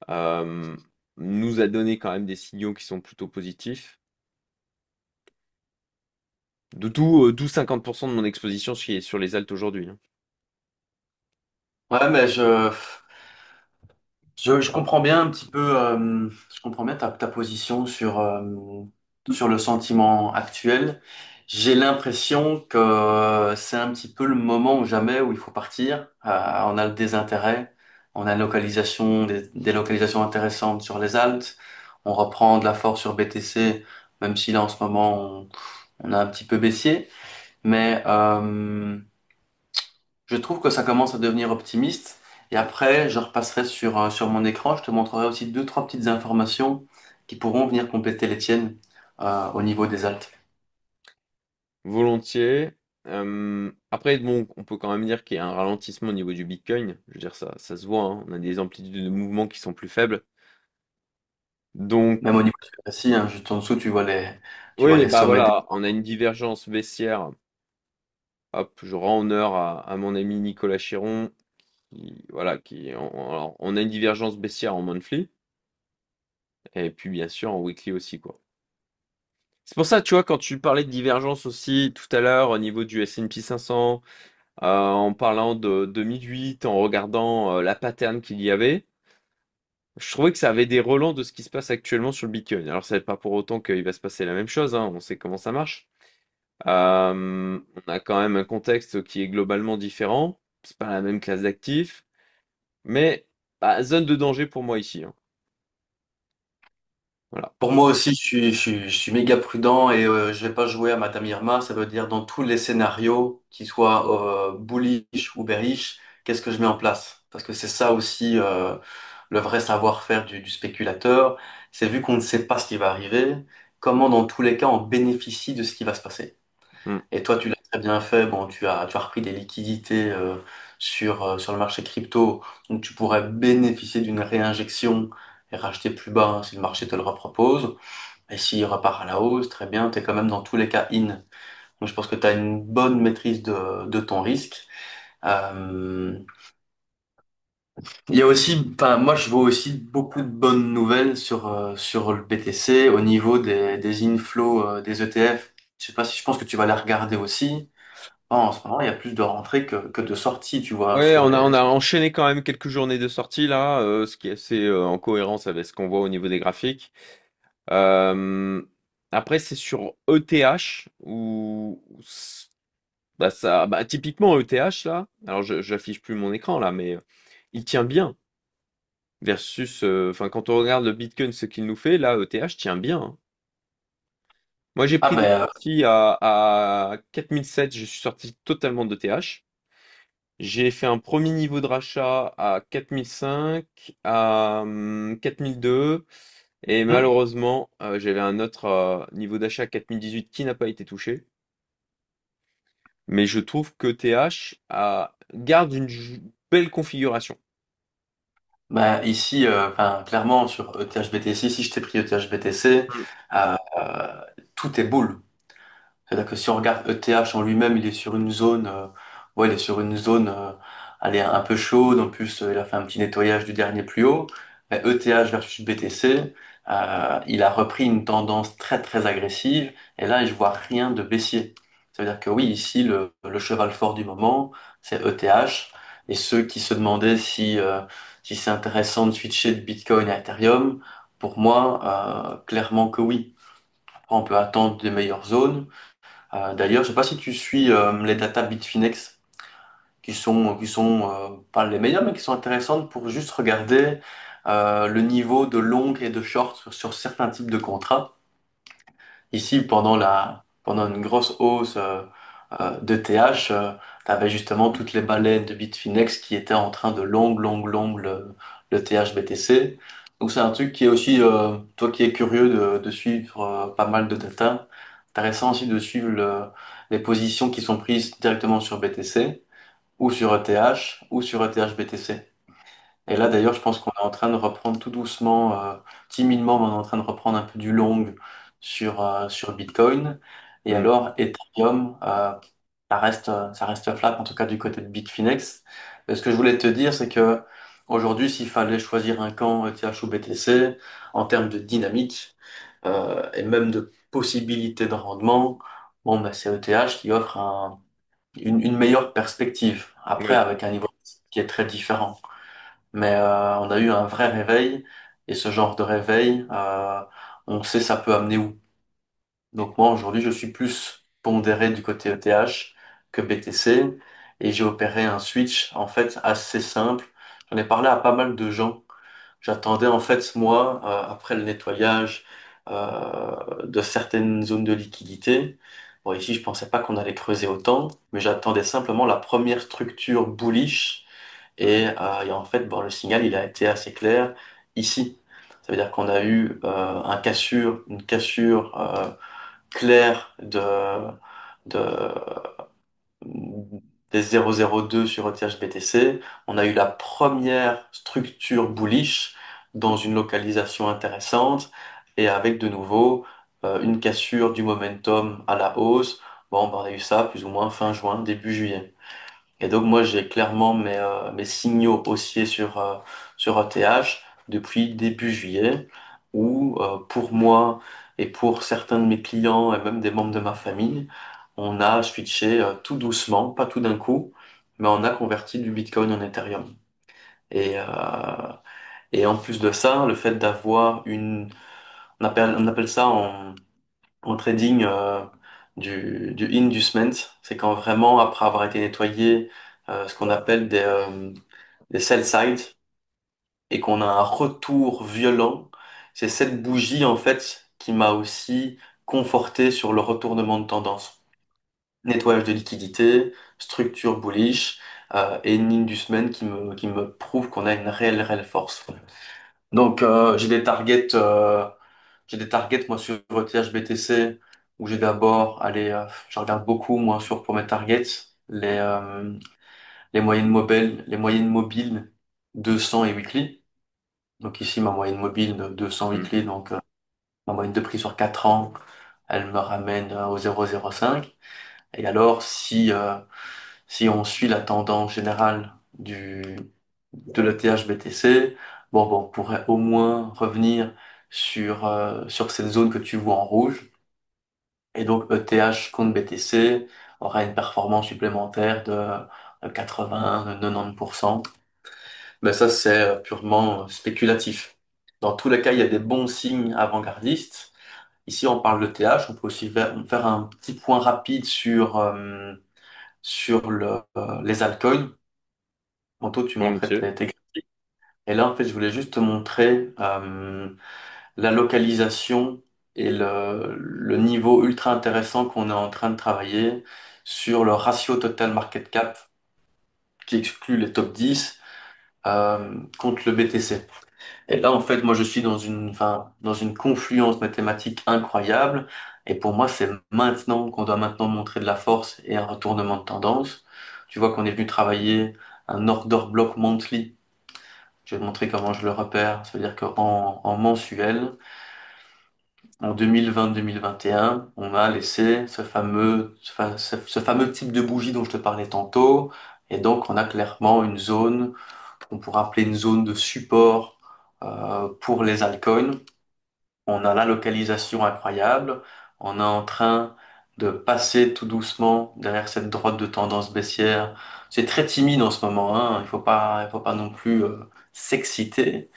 euh, nous a donné quand même des signaux qui sont plutôt positifs. D'où 50% de mon exposition sur les alts aujourd'hui, hein. Ouais, mais je comprends bien un petit peu, je comprends bien ta position sur le sentiment actuel. J'ai l'impression que c'est un petit peu le moment ou jamais où il faut partir. On a le désintérêt, on a des localisations intéressantes sur les alts, on reprend de la force sur BTC, même si là en ce moment on a un petit peu baissier. Mais je trouve que ça commence à devenir optimiste. Et après, je repasserai sur mon écran. Je te montrerai aussi deux, trois petites informations qui pourront venir compléter les tiennes au niveau des altes. Volontiers. Après, bon, on peut quand même dire qu'il y a un ralentissement au niveau du Bitcoin. Je veux dire, ça se voit, hein. On a des amplitudes de mouvement qui sont plus faibles. Donc, Même au niveau du RSI, hein, juste en dessous, tu vois oui, les bah sommets. voilà, on a une divergence baissière. Hop, je rends honneur à mon ami Nicolas Chiron, voilà, alors, on a une divergence baissière en monthly, et puis bien sûr en weekly aussi, quoi. C'est pour ça, tu vois, quand tu parlais de divergence aussi tout à l'heure au niveau du S&P 500, en parlant de 2008, en regardant la pattern qu'il y avait. Je trouvais que ça avait des relents de ce qui se passe actuellement sur le Bitcoin. Alors, c'est pas pour autant qu'il va se passer la même chose, hein, on sait comment ça marche. On a quand même un contexte qui est globalement différent. C'est pas la même classe d'actifs, mais bah, zone de danger pour moi ici, hein. Voilà. Pour moi aussi, je suis méga prudent et je vais pas jouer à Madame Irma. Ça veut dire dans tous les scénarios, qu'ils soient bullish ou bearish, qu'est-ce que je mets en place? Parce que c'est ça aussi le vrai savoir-faire du spéculateur. C'est vu qu'on ne sait pas ce qui va arriver, comment dans tous les cas on bénéficie de ce qui va se passer. Hmm, Et toi, tu l'as très bien fait. Bon, tu as repris des liquidités sur le marché crypto, donc tu pourrais bénéficier d'une réinjection et racheter plus bas hein, si le marché te le repropose. Et s'il repart à la hausse, très bien, tu es quand même dans tous les cas in. Donc je pense que tu as une bonne maîtrise de ton risque. Euh, il y a aussi, enfin, moi je vois aussi beaucoup de bonnes nouvelles sur le BTC au niveau des inflows des ETF. Je sais pas si je pense que tu vas les regarder aussi. En ce moment, il y a plus de rentrées que de sorties, tu vois, ouais, sur on les... a enchaîné quand même quelques journées de sortie là, ce qui est assez en cohérence avec ce qu'on voit au niveau des graphiques. Euh, Après, c'est sur ETH bah ça, bah typiquement ETH là. Alors, j'affiche plus mon écran là, mais il tient bien versus, enfin, quand on regarde le Bitcoin, ce qu'il nous fait là, ETH tient bien, hein. Moi, j'ai Ah pris des ben, parties à 4007, je suis sorti totalement d'ETH. J'ai fait un premier niveau de rachat à 4005, à 4002, et malheureusement, j'avais un autre niveau d'achat à 4018 qui n'a pas été touché. Mais je trouve que TH garde une belle configuration. ici, enfin, clairement, sur ETH-BTC, si je t'ai pris ETH-BTC, Mm. tout est bull. C'est-à-dire que si on regarde ETH en lui-même, il est sur une zone, ouais, il est sur une zone, elle est un peu chaude. En plus, il a fait un petit nettoyage du dernier plus haut. Mais ETH versus BTC, il a repris une tendance très très agressive. Et là, je vois rien de baissier. Ça veut dire que oui, ici, le cheval fort du moment, c'est ETH. Et ceux qui se demandaient si c'est intéressant de switcher de Bitcoin à Ethereum, pour moi, clairement que oui. Après, on peut attendre des meilleures zones. D'ailleurs, je sais pas si tu suis les data Bitfinex, qui sont pas les meilleures, mais qui sont intéressantes pour juste regarder le niveau de long et de short sur certains types de contrats. Ici, pendant une grosse hausse de TH, tu avais justement toutes les baleines de Bitfinex qui étaient en train de long le TH BTC. Donc c'est un truc qui est aussi, toi qui es curieux de suivre pas mal de data, intéressant aussi de suivre les positions qui sont prises directement sur BTC ou sur ETH ou sur ETH BTC. Et là, d'ailleurs, je pense qu'on est en train de reprendre tout doucement, timidement, mais on est en train de reprendre un peu du long sur Bitcoin. Et Mm. alors, Ethereum, ça reste flat, en tout cas du côté de Bitfinex. Mais ce que je voulais te dire, c'est que aujourd'hui, s'il fallait choisir un camp ETH ou BTC, en termes de dynamique, et même de possibilités de rendement, bon, bah, c'est ETH qui offre une meilleure perspective. Après, Ouais, avec un niveau qui est très différent. Mais on a eu un vrai réveil, et ce genre de réveil, on sait ça peut amener où. Donc moi aujourd'hui je suis plus pondéré du côté ETH que BTC, et j'ai opéré un switch en fait assez simple. J'en ai parlé à pas mal de gens. J'attendais en fait moi après le nettoyage de certaines zones de liquidité. Bon ici je pensais pas qu'on allait creuser autant, mais j'attendais simplement la première structure bullish, et en fait, bon, le signal, il a été assez clair ici. Ça veut dire qu'on a eu une cassure claire de, des 0,02 sur ETH-BTC. On a eu la première structure bullish dans une localisation intéressante, et avec de nouveau une cassure du momentum à la hausse. Bon, ben, on a eu ça plus ou moins fin juin, début juillet. Et donc moi j'ai clairement mes signaux haussiers sur ETH depuis début juillet, où pour moi et pour certains de mes clients et même des membres de ma famille, on a switché tout doucement, pas tout d'un coup, mais on a converti du Bitcoin en Ethereum. Et, euh, et en plus de ça, le fait d'avoir on appelle ça en trading du inducement, c'est quand vraiment, après avoir été nettoyé, ce qu'on appelle des sell sides, et qu'on a un retour violent, c'est cette bougie, en fait, qui m'a aussi conforté sur le retournement de tendance. Nettoyage de liquidité, structure bullish, et une inducement qui me prouve qu'on a une réelle force. Donc, j'ai des targets, moi, sur ETH BTC, où j'ai d'abord, je regarde beaucoup, moi, pour mes targets, les moyennes mobiles 200 et weekly. Donc ici, ma moyenne mobile de 200 Hmm. weekly, donc ma moyenne de prix sur 4 ans, elle me ramène au 0,05. Et alors, si on suit la tendance générale de l'ETH BTC, bon, on pourrait au moins revenir sur cette zone que tu vois en rouge. Et donc, ETH contre BTC aura une performance supplémentaire de 80, de 90%. Mais ça, c'est purement spéculatif. Dans tous les cas, il y a des bons signes avant-gardistes. Ici, on parle de TH. On peut aussi faire un petit point rapide sur les altcoins. Tantôt, tu montrais Volontiers. tes graphiques. Et là, en fait, je voulais juste te montrer la localisation et le niveau ultra intéressant qu'on est en train de travailler sur le ratio total market cap qui exclut les top 10 contre le BTC. Et là, en fait, moi, je suis dans une confluence mathématique incroyable. Et pour moi, c'est maintenant qu'on doit maintenant montrer de la force et un retournement de tendance. Tu vois qu'on est venu travailler un order block monthly. Je vais te montrer comment je le repère. Ça veut dire en mensuel, en 2020-2021, on a laissé ce fameux type de bougie dont je te parlais tantôt. Et donc, on a clairement une zone qu'on pourrait appeler une zone de support pour les altcoins. On a la localisation incroyable. On est en train de passer tout doucement derrière cette droite de tendance baissière. C'est très timide en ce moment, hein. Il faut pas non plus s'exciter.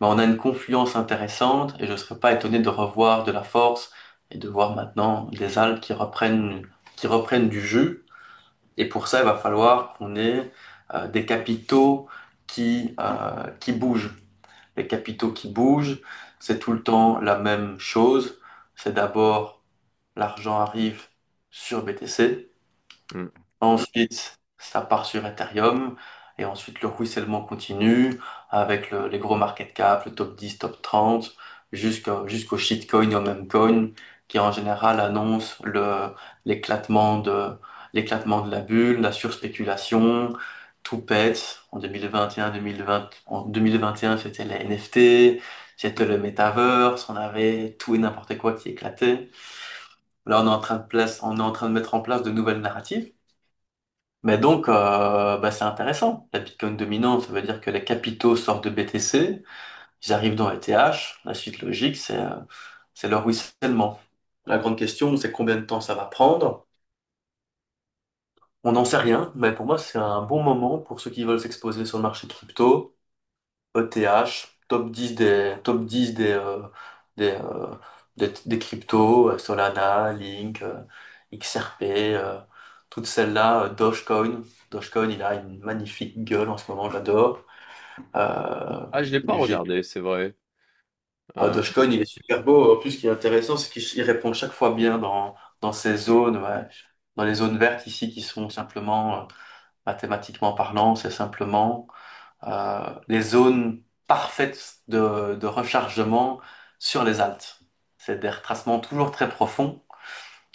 Mais on a une confluence intéressante et je ne serais pas étonné de revoir de la force et de voir maintenant des algues qui reprennent du jus. Et pour ça, il va falloir qu'on ait des capitaux qui bougent. Les capitaux qui bougent, c'est tout le temps la même chose. C'est d'abord l'argent arrive sur BTC, Hmm. ensuite ça part sur Ethereum, et ensuite le ruissellement continue avec les gros market cap, le top 10, top 30, jusqu'au shitcoin et au memecoin, qui en général annonce l'éclatement l'éclatement de la bulle, la surspéculation, tout pète. En 2021, c'était les NFT, c'était le metaverse, on avait tout et n'importe quoi qui éclatait. Là, on est en train de mettre en place de nouvelles narratives. Mais donc, c'est intéressant. La Bitcoin dominante, ça veut dire que les capitaux sortent de BTC, ils arrivent dans ETH. La suite logique, c'est le ruissellement. La grande question, c'est combien de temps ça va prendre. On n'en sait rien, mais pour moi, c'est un bon moment pour ceux qui veulent s'exposer sur le marché crypto. ETH, top 10 des, des cryptos, Solana, Link, XRP, toutes celles-là, Dogecoin. Dogecoin, il a une magnifique gueule en ce moment, j'adore. Euh, Ah, je l'ai pas j'ai- regardé, c'est vrai. Euh, Dogecoin, il est super beau. En plus, ce qui est intéressant, c'est qu'il répond chaque fois bien dans ces zones, ouais. Dans les zones vertes ici qui sont simplement, mathématiquement parlant, c'est simplement les zones parfaites de rechargement sur les altes. C'est des retracements toujours très profonds,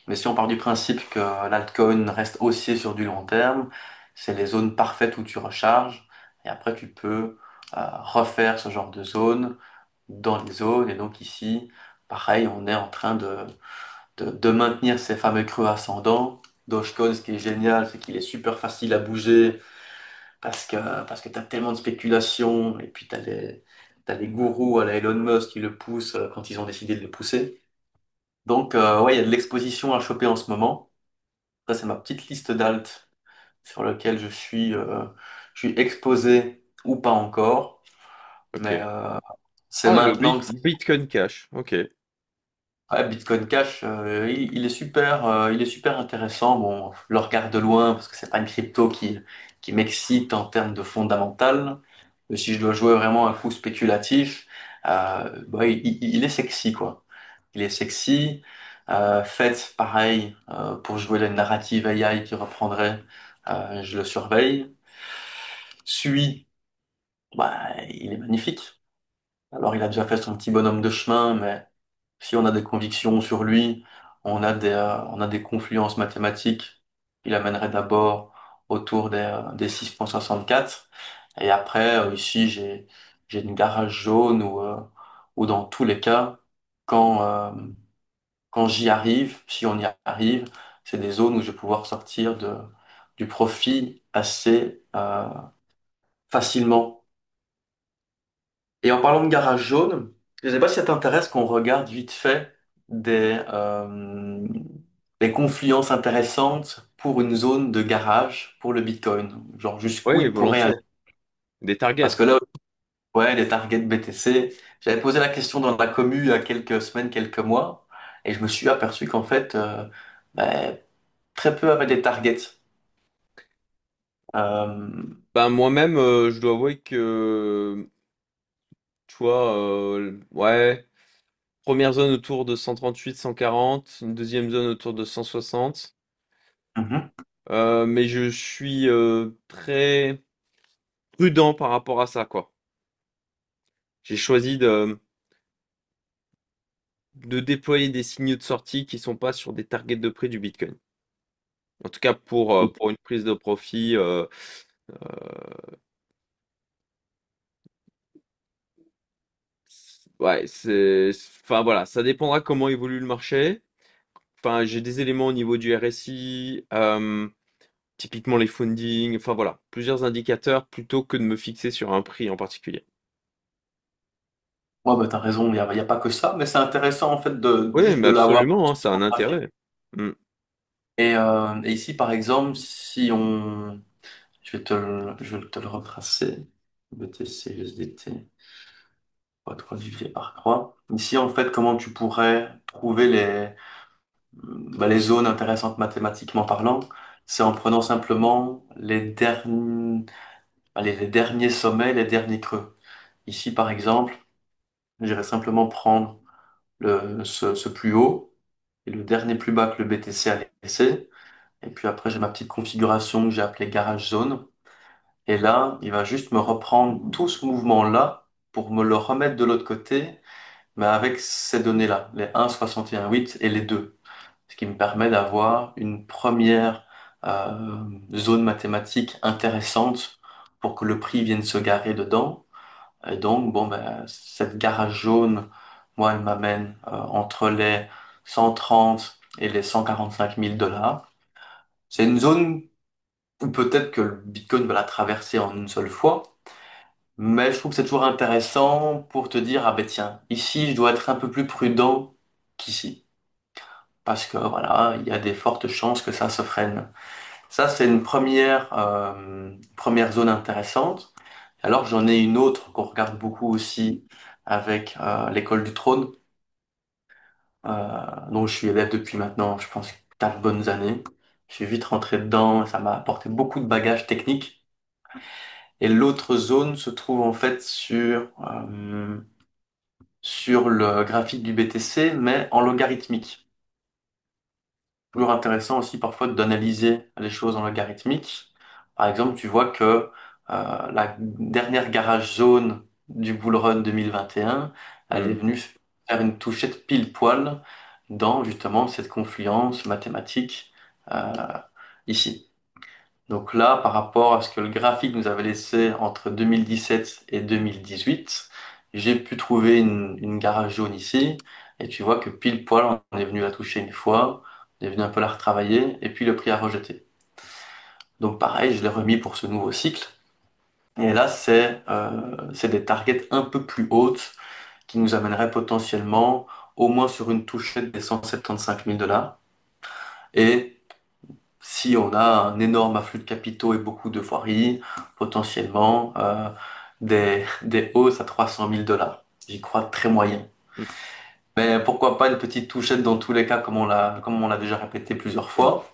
mais si on part du principe que l'altcoin reste haussier sur du long terme, c'est les zones parfaites où tu recharges, et après tu peux refaire ce genre de zone dans les zones, et donc ici, pareil, on est en train de maintenir ces fameux creux ascendants. Dogecoin, ce qui est génial, c'est qu'il est super facile à bouger, parce que tu as tellement de spéculation, et puis t'as les gourous à la Elon Musk qui le poussent quand ils ont décidé de le pousser. Donc, ouais, il y a de l'exposition à choper en ce moment. Ça, c'est ma petite liste d'alt sur lequel je suis exposé ou pas encore. Ok. Mais c'est Ah, le maintenant que Bitcoin Cash. Ok. ouais, Bitcoin Cash, il est super intéressant. Bon, je le regarde de loin parce que c'est pas une crypto qui m'excite en termes de fondamental. Mais si je dois jouer vraiment un coup spéculatif, bah, il est sexy, quoi. Il est sexy. Fait pareil, pour jouer la narrative AI qui reprendrait, je le surveille. Sui, bah, il est magnifique. Alors, il a déjà fait son petit bonhomme de chemin, mais si on a des convictions sur lui, on a des confluences mathématiques qui l'amèneraient d'abord autour des 6,64. Et après, ici, j'ai une garage jaune où dans tous les cas, quand, euh, quand j'y arrive, si on y arrive, c'est des zones où je vais pouvoir sortir du profit assez facilement. Et en parlant de garage jaune, je ne sais pas si ça t'intéresse qu'on regarde vite fait des confluences intéressantes pour une zone de garage pour le Bitcoin. Genre jusqu'où Oui, il pourrait aller. volontiers. Des Parce targets. que là, ouais, les targets BTC, j'avais posé la question dans la commu il y a quelques semaines, quelques mois, et je me suis aperçu qu'en fait, ben, très peu avaient des targets. Euh, Ben, moi-même, je dois avouer que, tu vois, ouais, première zone autour de 138, 140, une deuxième zone autour de 160. mhm. Mais je suis très prudent par rapport à ça, quoi. J'ai choisi de déployer des signaux de sortie qui sont pas sur des targets de prix du Bitcoin. En tout cas, pour une prise de profit, ouais, enfin voilà, ça dépendra comment évolue le marché. Enfin, j'ai des éléments au niveau du RSI, typiquement les fundings, enfin voilà, plusieurs indicateurs plutôt que de me fixer sur un prix en particulier. Ouais, bah, t'as raison, il y a pas que ça, mais c'est intéressant en fait de Oui, juste mais de l'avoir absolument, hein, ça a un graphique. intérêt. Mm. Et ici, par exemple, si on... je vais te le retracer. BTC, USDT, pas trop divisé par 3. Ici, en fait, comment tu pourrais trouver les zones intéressantes mathématiquement parlant, c'est en prenant simplement les derniers sommets, les derniers creux. Ici, par exemple, j'irais simplement prendre ce plus haut et le dernier plus bas que le BTC a laissé. Et puis après, j'ai ma petite configuration que j'ai appelée garage zone. Et là, il va juste me reprendre tout ce mouvement-là pour me le remettre de l'autre côté, mais avec ces données-là, les 1,61,8 et les 2. Ce qui me permet d'avoir une première zone mathématique intéressante pour que le prix vienne se garer dedans. Et donc, bon, ben, cette garage jaune, moi, elle m'amène entre les 130 et les 145 000 $. C'est une zone ou peut-être que le Bitcoin va la traverser en une seule fois, mais je trouve que c'est toujours intéressant pour te dire, ah ben tiens, ici je dois être un peu plus prudent qu'ici. Parce que voilà, il y a des fortes chances que ça se freine. Ça, c'est une première zone intéressante. Alors j'en ai une autre qu'on regarde beaucoup aussi avec l'école du trône, dont je suis élève depuis maintenant, je pense, 4 bonnes années. Je suis vite rentré dedans, ça m'a apporté beaucoup de bagages techniques. Et l'autre zone se trouve en fait sur le graphique du BTC, mais en logarithmique. Toujours intéressant aussi parfois d'analyser les choses en logarithmique. Par exemple, tu vois que la dernière garage zone du Bull Run 2021, elle est Mm. venue faire une touchette pile poil dans justement cette confluence mathématique euh, ici. Donc là, par rapport à ce que le graphique nous avait laissé entre 2017 et 2018, j'ai pu trouver une garage jaune ici. Et tu vois que pile poil, on est venu la toucher une fois, on est venu un peu la retravailler, et puis le prix a rejeté. Donc pareil, je l'ai remis pour ce nouveau cycle. Et là, c'est des targets un peu plus hautes qui nous amèneraient potentiellement au moins sur une touchette des 175 000 $. Et si on a un énorme afflux de capitaux et beaucoup d'euphorie, potentiellement des hausses à 300 000 dollars. J'y crois très moyen. Mm, Mais pourquoi pas une petite touchette dans tous les cas, comme on l'a déjà répété plusieurs mm, fois.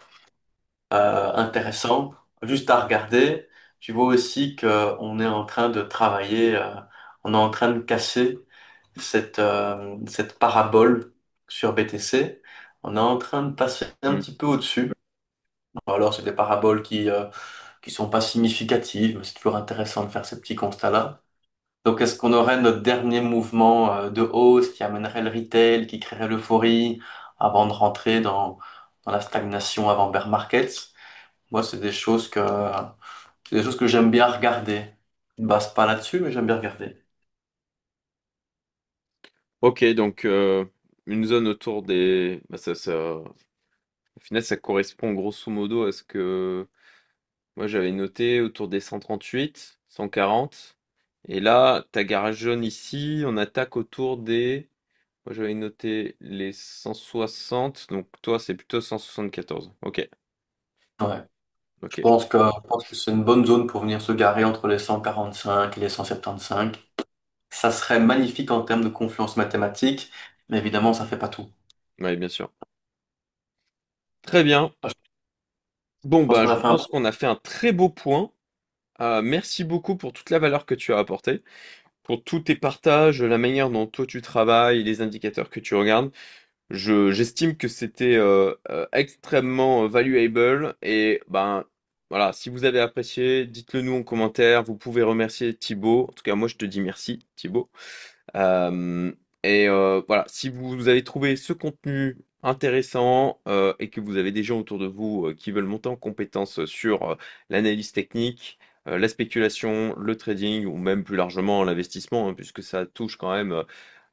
Intéressant. Juste à regarder, tu vois aussi que on est en train de travailler, on est en train de casser cette parabole sur BTC. On est en train de passer un mm. petit peu au-dessus. Alors, c'est des paraboles qui sont pas significatives, mais c'est toujours intéressant de faire ces petits constats-là. Donc, est-ce qu'on aurait notre dernier mouvement de hausse qui amènerait le retail, qui créerait l'euphorie avant de rentrer dans la stagnation avant bear markets? Moi, c'est des choses que j'aime bien regarder. Je ne base pas là-dessus, mais j'aime bien regarder. Ok, donc une zone autour des... bah, au final, ça correspond grosso modo à ce que moi j'avais noté autour des 138, 140. Et là, ta garage jaune ici, on attaque autour des... Moi j'avais noté les 160, donc toi c'est plutôt 174. Ok, Ouais. Je ok. pense que, je pense que c'est une bonne zone pour venir se garer entre les 145 et les 175. Ça serait magnifique en termes de confluence mathématique, mais évidemment, ça fait pas tout. Oui, bien sûr. Très bien. Je Bon, pense bah, qu'on je a fait un... pense qu'on a fait un très beau point. Merci beaucoup pour toute la valeur que tu as apportée, pour tous tes partages, la manière dont toi tu travailles, les indicateurs que tu regardes. J'estime que c'était extrêmement valuable et ben voilà, si vous avez apprécié, dites-le nous en commentaire. Vous pouvez remercier Thibaut. En tout cas, moi je te dis merci, Thibaut. Euh, voilà, si vous avez trouvé ce contenu intéressant et que vous avez des gens autour de vous qui veulent monter en compétence sur l'analyse technique, la spéculation, le trading ou même plus largement l'investissement, hein, puisque ça touche quand même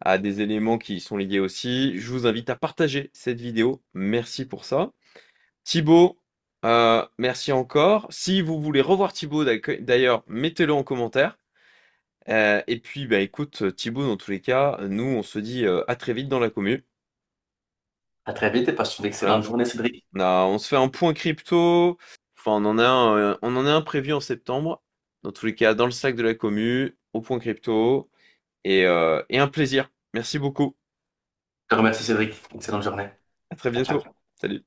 à des éléments qui y sont liés aussi, je vous invite à partager cette vidéo. Merci pour ça. Thibaut, merci encore. Si vous voulez revoir Thibaut d'ailleurs, mettez-le en commentaire. Et puis, bah écoute, Thibaut, dans tous les cas, nous, on se dit à très vite dans la commu. À très vite et passe une excellente Voilà. journée, Cédric. On se fait un point crypto. Enfin, on en a un prévu en septembre. Dans tous les cas, dans le sac de la commu, au point crypto. Et un plaisir. Merci beaucoup. Je te remercie, Cédric. Excellente journée. À très Ciao, ciao. bientôt. Salut.